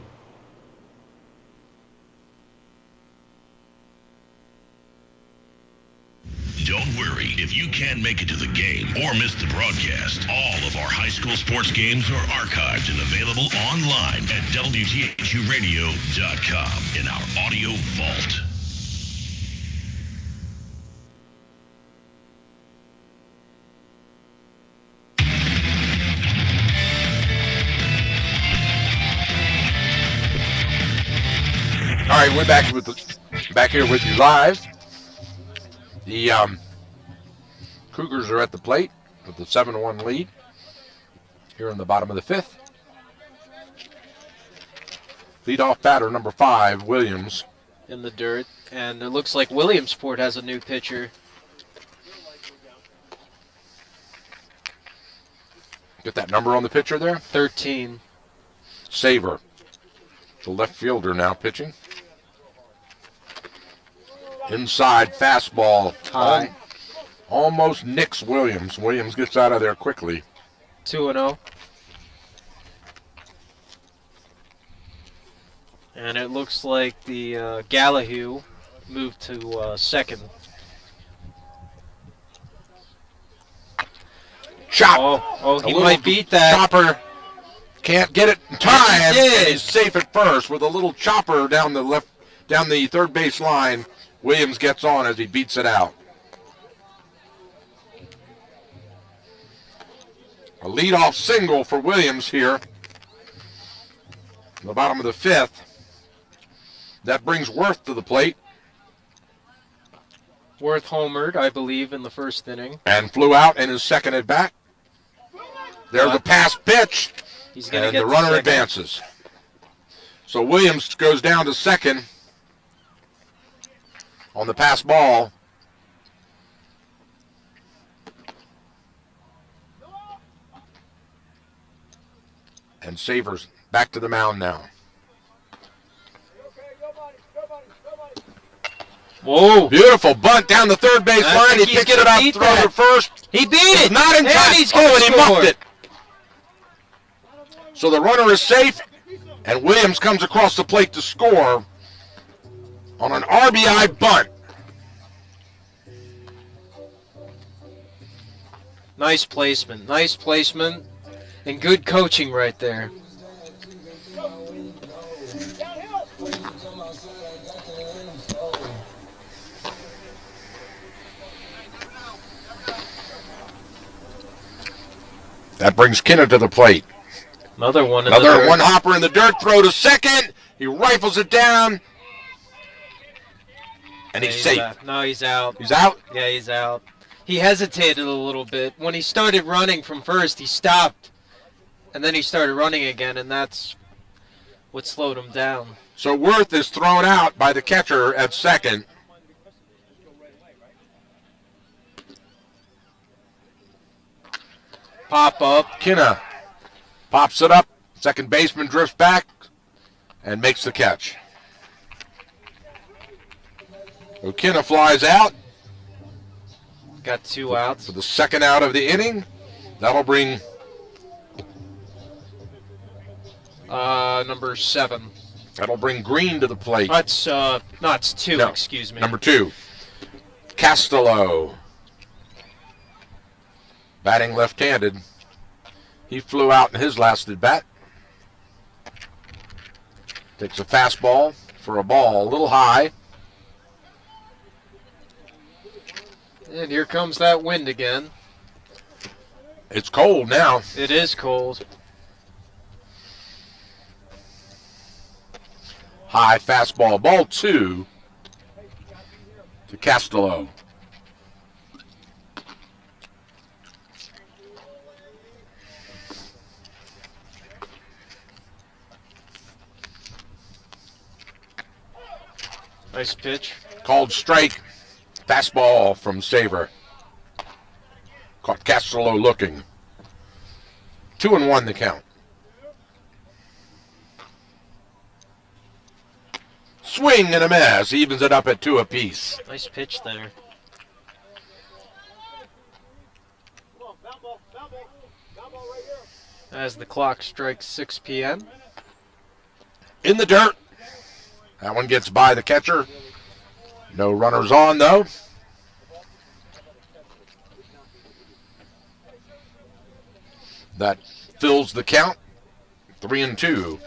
Don't worry if you can't make it to the game or miss the broadcast. All of our high school sports games are archived and available online at WTHUradio.com in our audio vault. All right, we're back here with you live. The Cougars are at the plate with the 7-1 lead here in the bottom of the fifth. Leadoff batter number 5, Williams. In the dirt, and it looks like Williamsport has a new pitcher. Get that number on the pitcher there? 13. Saver, the left fielder now pitching. Inside fastball. High. Almost nicks Williams. Williams gets out of there quickly. 2-0. And it looks like the Gallahue moved to second. Chop. Oh, he might beat that. Chopper can't get it in time. He did. And he's safe at first with a little chopper down the third base line. Williams gets on as he beats it out. A leadoff single for Williams here in the bottom of the fifth. That brings Worth to the plate. Worth homered, I believe, in the first inning. And flew out in his second at bat. There's a pass pitch. He's gonna and get the runner second. advances. So Williams goes down to second on the pass ball. And Savers back to the mound now. Whoa. Beautiful bunt down the third base line. He picks it up, throws it first. He beat it. Not in time. And he's going to and he score. muffed it. So the runner is safe, and Williams comes across the plate to score on an RBI bunt. Nice placement, and good coaching right there. That brings Kinna to the plate. Another one hopper in the dirt, throw to second. He rifles it down. And he's safe. No, he's out. He's out? Yeah, he's out. He hesitated a little bit. When he started running from first, he stopped. And then he started running again, and that's what slowed him down. So Worth is thrown out by the catcher at second. Pop up. Kinna pops it up. Second baseman drifts back and makes the catch. So Kinna flies out. Got 2 outs. For the second out of the inning. That'll bring number 7. That'll bring Green to the plate. That's no, it's 2. No, excuse me. Number 2, Castello. Batting left-handed. He flew out in his last at bat. Takes a fastball for a ball, a little high. And here comes that wind again. It's cold now. It is cold. High fastball, ball 2 to Castello. Nice pitch. Called strike. Fastball from Saver. Caught Castello looking. 2-1 the count. Swing and a miss. Evens it up at 2 apiece. Nice pitch there. As the clock strikes 6 p.m. In the dirt. That one gets by the catcher. No runners on, though. That fills the count. 3-2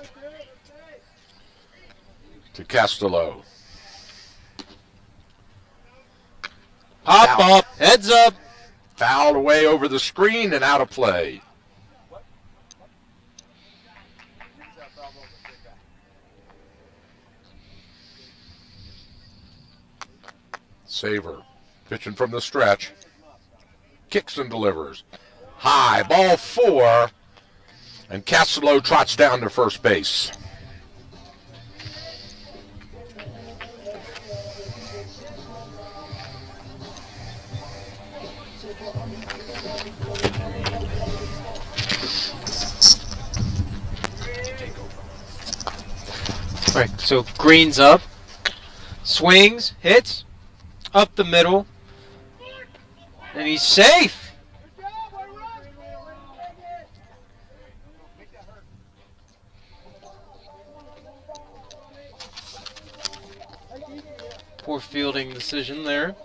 to Castello. Hop Foul. up, heads up. Fouled away over the screen and out of play. Saver pitching from the stretch. Kicks and delivers. High, ball 4. And Castello trots down to first base. All right, so Green's up. Swings, hits, up the middle. And he's safe. Poor fielding decision there.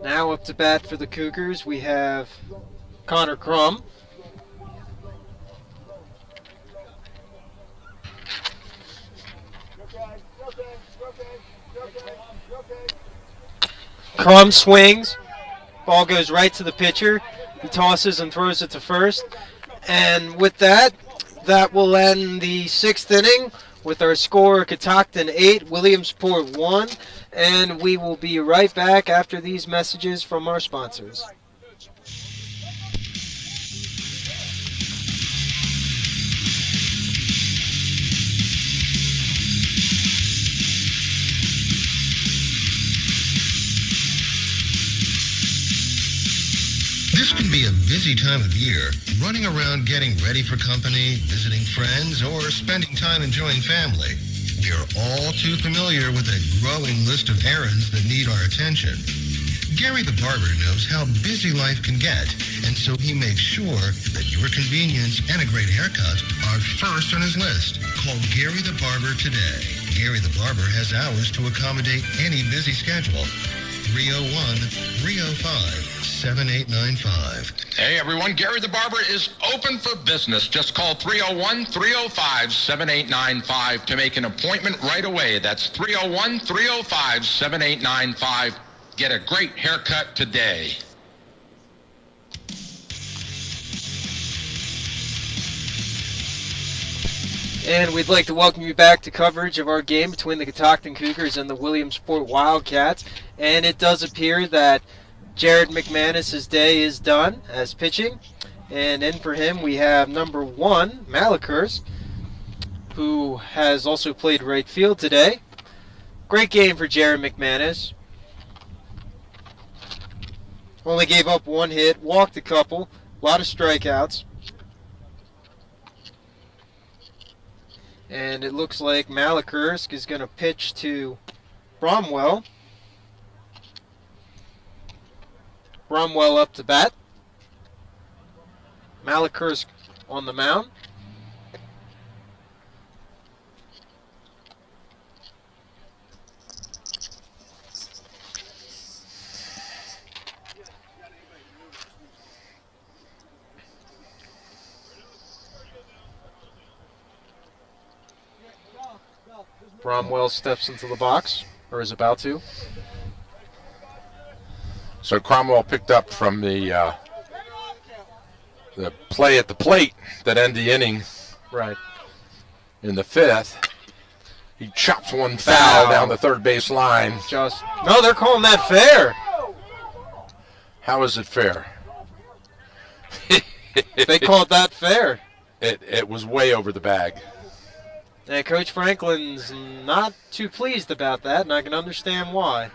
Now up to bat for the Cougars, we have Connor Crum. Crum swings. Ball goes right to the pitcher. He tosses and throws it to first. And with that, that will end the 6th inning with our score Catoctin 8, Williamsport 1. And we will be right back after these messages from our sponsors. This can be a busy time of year, running around getting ready for company, visiting friends, or spending time enjoying family. We are all too familiar with a growing list of errands that need our attention. Gary the barber knows how busy life can get, and so he makes sure that your convenience and a great haircut are first on his list. Call Gary the barber today. Gary the barber has hours to accommodate any busy schedule. 301-305-7895. Hey everyone, Gary the Barber is open for business. Just call 301-305-7895 to make an appointment right away. That's 301-305-7895. Get a great haircut today. And we'd like to welcome you back to coverage of our game between the Catoctin Cougars and the Williamsport Wildcats. And it does appear that Jared McManus's day is done as pitching. And in for him we have number 1, Malakers, who has also played right field today. Great game for Jared McManus. Only gave up 1 hit, walked a couple, a lot of strikeouts. And it looks like Malakers is going to pitch to Bromwell. Bromwell up to bat. Malakers on the mound. Bromwell steps into the box, or is about to. So Cromwell picked up from the play at the plate that ended the inning. Right. In the 5th. He chops one foul down the third base line. No, they're calling that fair. How is it fair? They called that fair. It was way over the bag. And Coach Franklin's not too pleased about that, and I can understand why.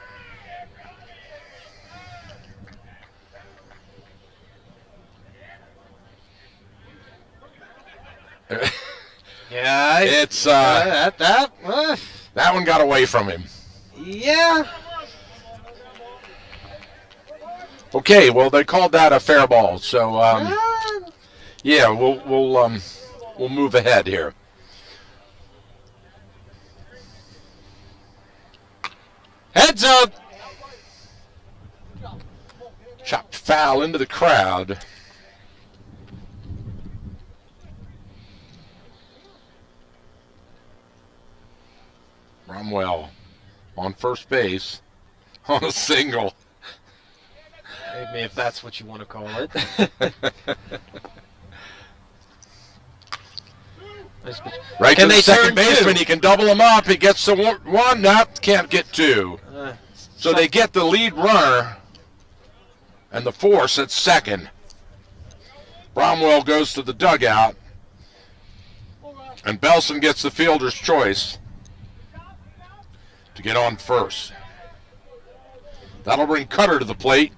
Yeah, It's that one got away from him. yeah. Okay, well they called that a fair ball, so yeah, we'll move ahead here. Heads up. Chopped foul into the crowd. Bromwell on first base on a single. Maybe if that's what you want to call it. Right Can to the they second turn baseman. two? He can double him up. He gets the one. No, can't get two. So they get the lead runner and the force at second. Bromwell goes to the dugout. And Belson gets the fielder's choice to get on first. That'll bring Cutter to the plate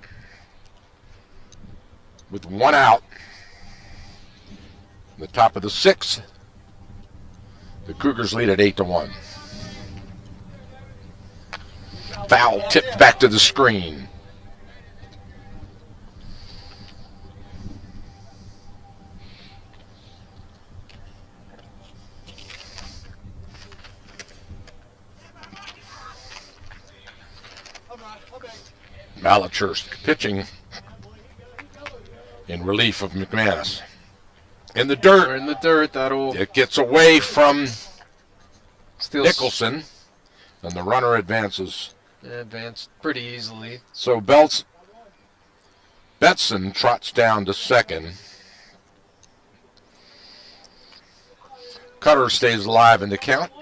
with one out. The top of the sixth. The Cougars lead at 8-1. Foul tipped back to the screen. Malachurst pitching in relief of McManus. In the dirt. We're in the dirt. That'll. It gets away from Still Nicholson, and the runner advances. Advanced pretty easily. So Betson trots down to second. Cutter stays alive in the count.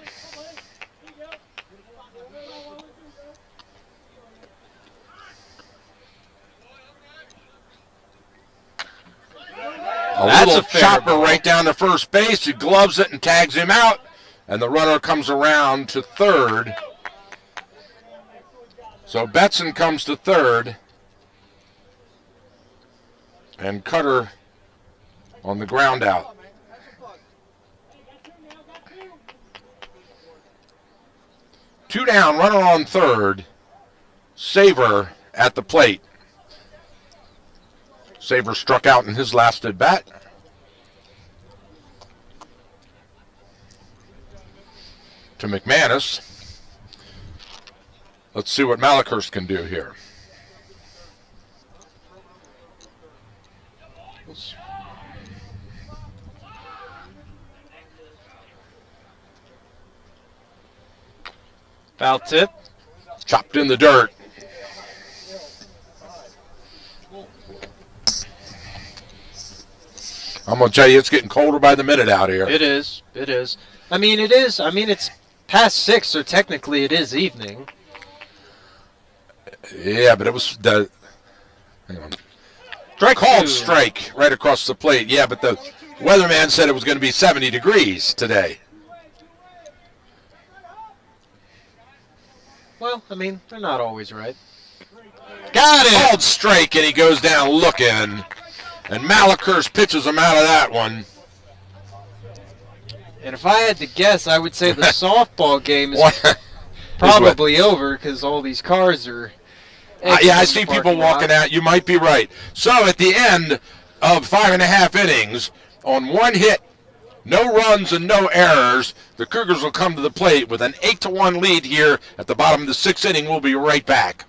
That's little a fair chopper ball. right down to first base. He gloves it and tags him out. And the runner comes around to third. So Betson comes to third. And Cutter on the ground out. Two down, runner on third. Saver at the plate. Saver struck out in his last at bat. To McManus. Let's see what Malachurst can do here. Foul tip. Chopped in the dirt. I'm going to tell you, it's getting colder by the minute out here. It is. It is. I mean, it is. I mean, it's past 6, so technically it is evening. Yeah, but it was the... Hang on. Strike Called two. strike right across the plate. Yeah, but the weatherman said it was going to be 70 degrees today. Well, I mean, they're not always right. Got it! Called strike, and he goes down looking. And Malachurst pitches him out of that one. And if I had to guess, I would say the softball game is What? probably over because all these cars are... Yeah, I see people walking out. You might be right. So at the end of 5.5 innings, on one hit, no runs and no errors, the Cougars will come to the plate with an 8-1 lead here at the bottom of the 6th inning. We'll be right back.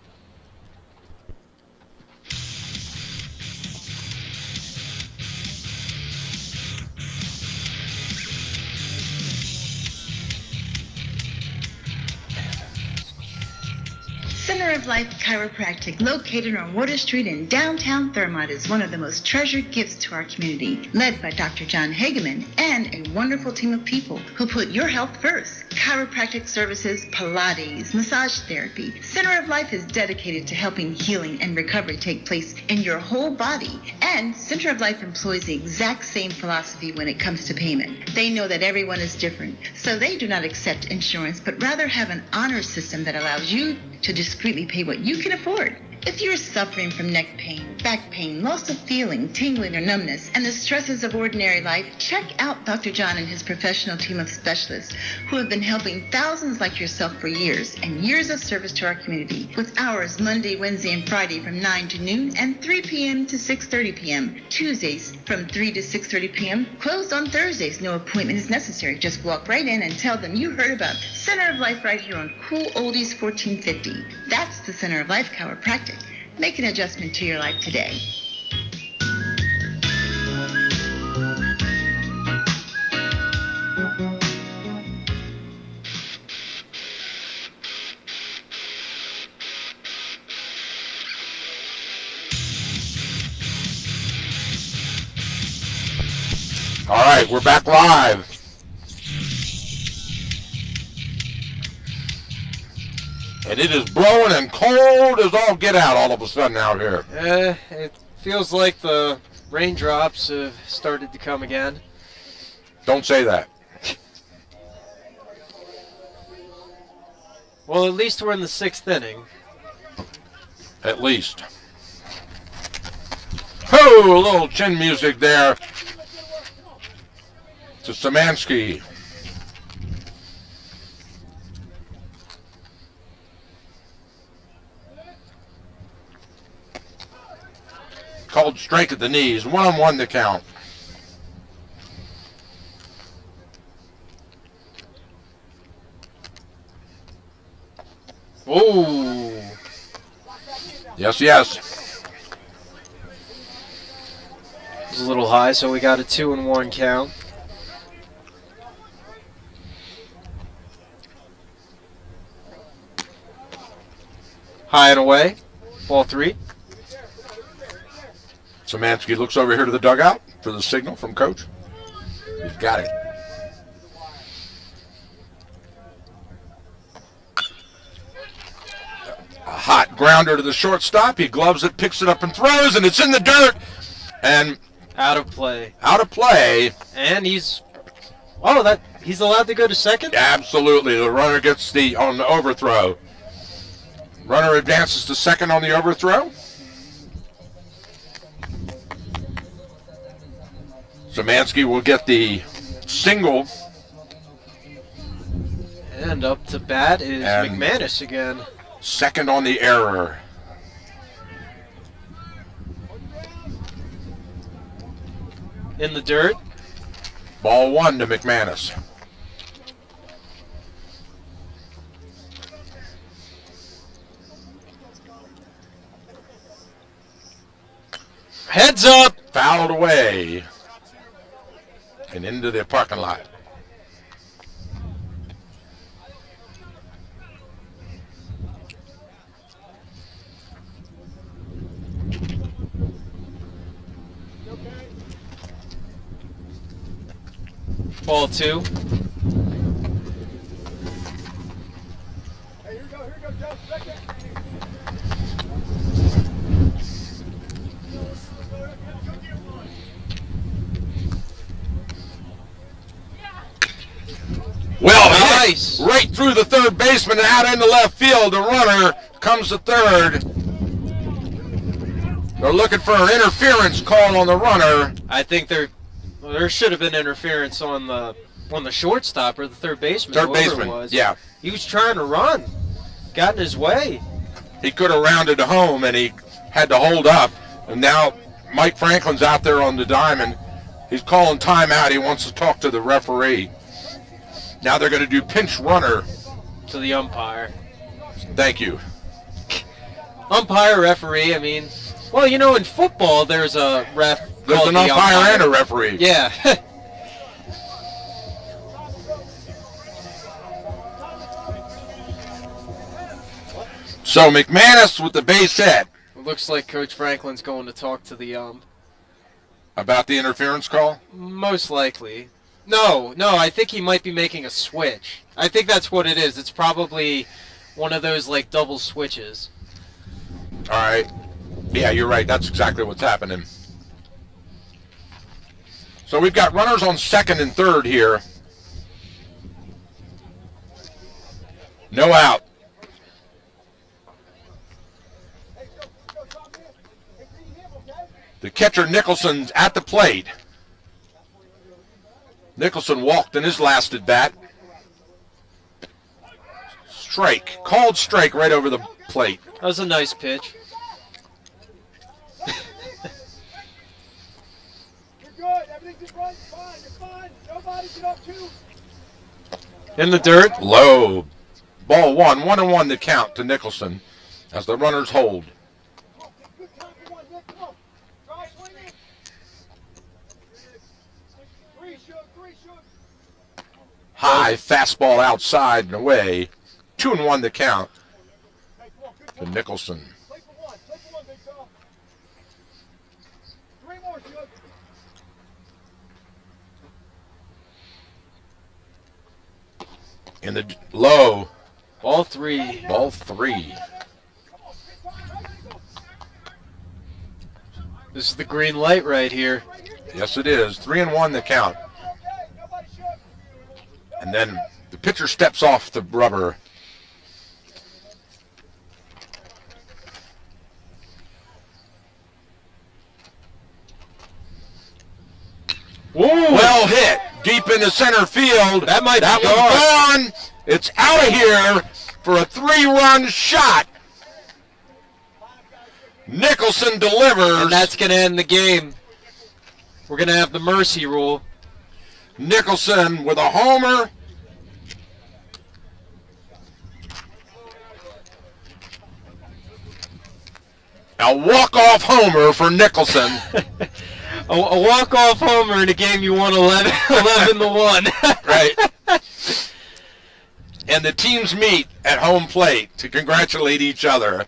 Center of Life Chiropractic, located on Water Street in downtown Thurmont, is one of the most treasured gifts to our community. Led by Dr. John Hageman and a wonderful team of people who put your health first. Chiropractic services, Pilates, massage therapy. Center of Life is dedicated to helping healing and recovery take place in your whole body. And Center of Life employs the exact same philosophy when it comes to payment. They know that everyone is different, so they do not accept insurance, but rather have an honor system that allows you to discreetly pay what you can afford. If you're suffering from neck pain, back pain, loss of feeling, tingling, or numbness, and the stresses of ordinary life, check out Dr. John and his professional team of specialists who have been helping thousands like yourself for years and years of service to our community, with hours Monday, Wednesday, and Friday from 9 to noon and 3 p.m. to 6:30 p.m. Tuesdays from 3 to 6:30 p.m. Closed on Thursdays. No appointment is necessary. Just walk right in and tell them you heard about Center of Life right here on Cool Oldies 1450. That's the Center of Life Chiropractic. Make an adjustment to your life today. All right, we're back live. And it is blowing and cold as all get out all of a sudden out here. It feels like the raindrops have started to come again. Don't say that. Well, at least we're in the 6th inning. At least. Oh, a little chin music there to Szymanski. Called strike at the knees. 1-1 the count. Oh. Yes, yes. It was a little high, so we got a 2-1 count. High and away. Ball 3. Szymanski looks over here to the dugout for the signal from coach. He's got it. A hot grounder to the shortstop. He gloves it, picks it up, and throws, and it's in the dirt. And out of play. Out of play. And he's allowed to go to second? Absolutely. The runner gets on the overthrow. Runner advances to second on the overthrow. Szymanski will get the single. And up to bat is McManus again. Second on the error. In the dirt. Ball 1 to McManus. Heads up. Fouled away. And into the parking lot. Ball 2. Well, nice. Right through the third baseman and out into left field. The runner comes to third. They're looking for an interference call on the runner. I think there should have been interference on the shortstop or the third baseman. Third baseman, yeah. He was trying to run. Got in his way. He could have rounded home, and he had to hold up. And now Mike Franklin's out there on the diamond. He's calling timeout. He wants to talk to the referee. Now they're going to do pinch runner. To the umpire. Thank you. Umpire, referee, I mean, well, you know, in football there's a ref. There's an umpire and a referee. Yeah. So McManus with the base hit. It looks like Coach Franklin's going to talk to the About the interference call? most likely. No, I think he might be making a switch. I think that's what it is. It's probably one of those like double switches. All right. Yeah, you're right. That's exactly what's happening. So we've got runners on second and third here. No out. The catcher, Nicholson's at the plate. Nicholson walked in his last at bat. Strike. Called strike right over the plate. That was a nice pitch. You're good. Everything's fine. You're fine. Nobody get up too. In the dirt. Low. Ball 1-1 the count to Nicholson as the runners hold. Good time for one, Nick. Come on. Try swinging. Three shoot. High fastball outside and away. 2-1 the count to Nicholson. Play for one, Big Tom. Three more, shoot. In the low. Ball 3. Ball 3. This is the green light right here. Yes, it is. 3-1 the count. And then the pitcher steps off the rubber. Whoa. Well hit. Deep into center field. That might That be one's gone. It's out of here for a 3-run shot. Nicholson delivers. And that's going to end the game. We're going to have the mercy rule. Nicholson with a homer. A walk-off homer for Nicholson. A walk-off homer in a game you won 11-1. Right. And the teams meet at home plate to congratulate each other.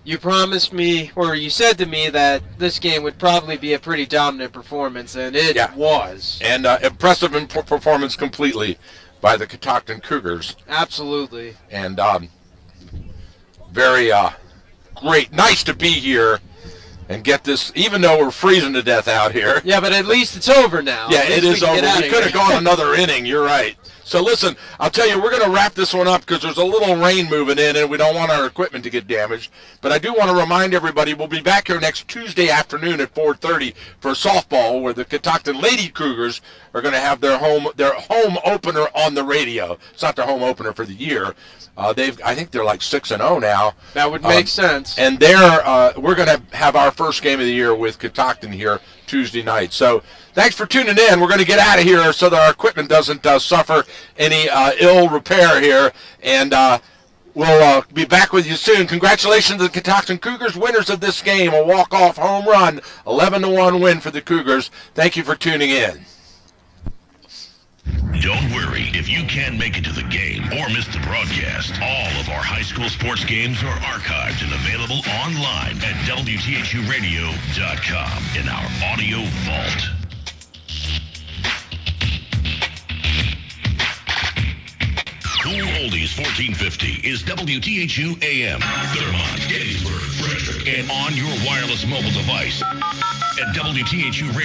You promised me, or you said to me, that this game would probably be a pretty dominant performance, and it was. And impressive performance completely by the Catoctin Cougars. Absolutely. And very great. Nice to be here and get this, even though we're freezing to death out here. Yeah, but at least it's over now. Yeah, it is over. We could have gone another inning. You're right. So listen, I'll tell you, we're going to wrap this one up because there's a little rain moving in and we don't want our equipment to get damaged. But I do want to remind everybody we'll be back here next Tuesday afternoon at 4:30 for softball, where the Catoctin Lady Cougars are going to have their home opener on the radio. It's not their home opener for the year. I think they're like 6-0 now. That would make sense. And we're going to have our first game of the year with Catoctin here Tuesday night. So thanks for tuning in. We're going to get out of here so that our equipment doesn't suffer any ill repair here. And we'll be back with you soon. Congratulations to the Catoctin Cougars, winners of this game. A walk-off home run, 11-1 win for the Cougars. Thank you for tuning in. Don't worry, if you can't make it to the game or miss the broadcast, all of our high school sports games are archived and available online at WTHUradio.com in our audio vault. Cool Oldies 1450 is WTHU AM, Thermont, Gettysburg, Frederick, and on your wireless mobile device at WTHU Radio.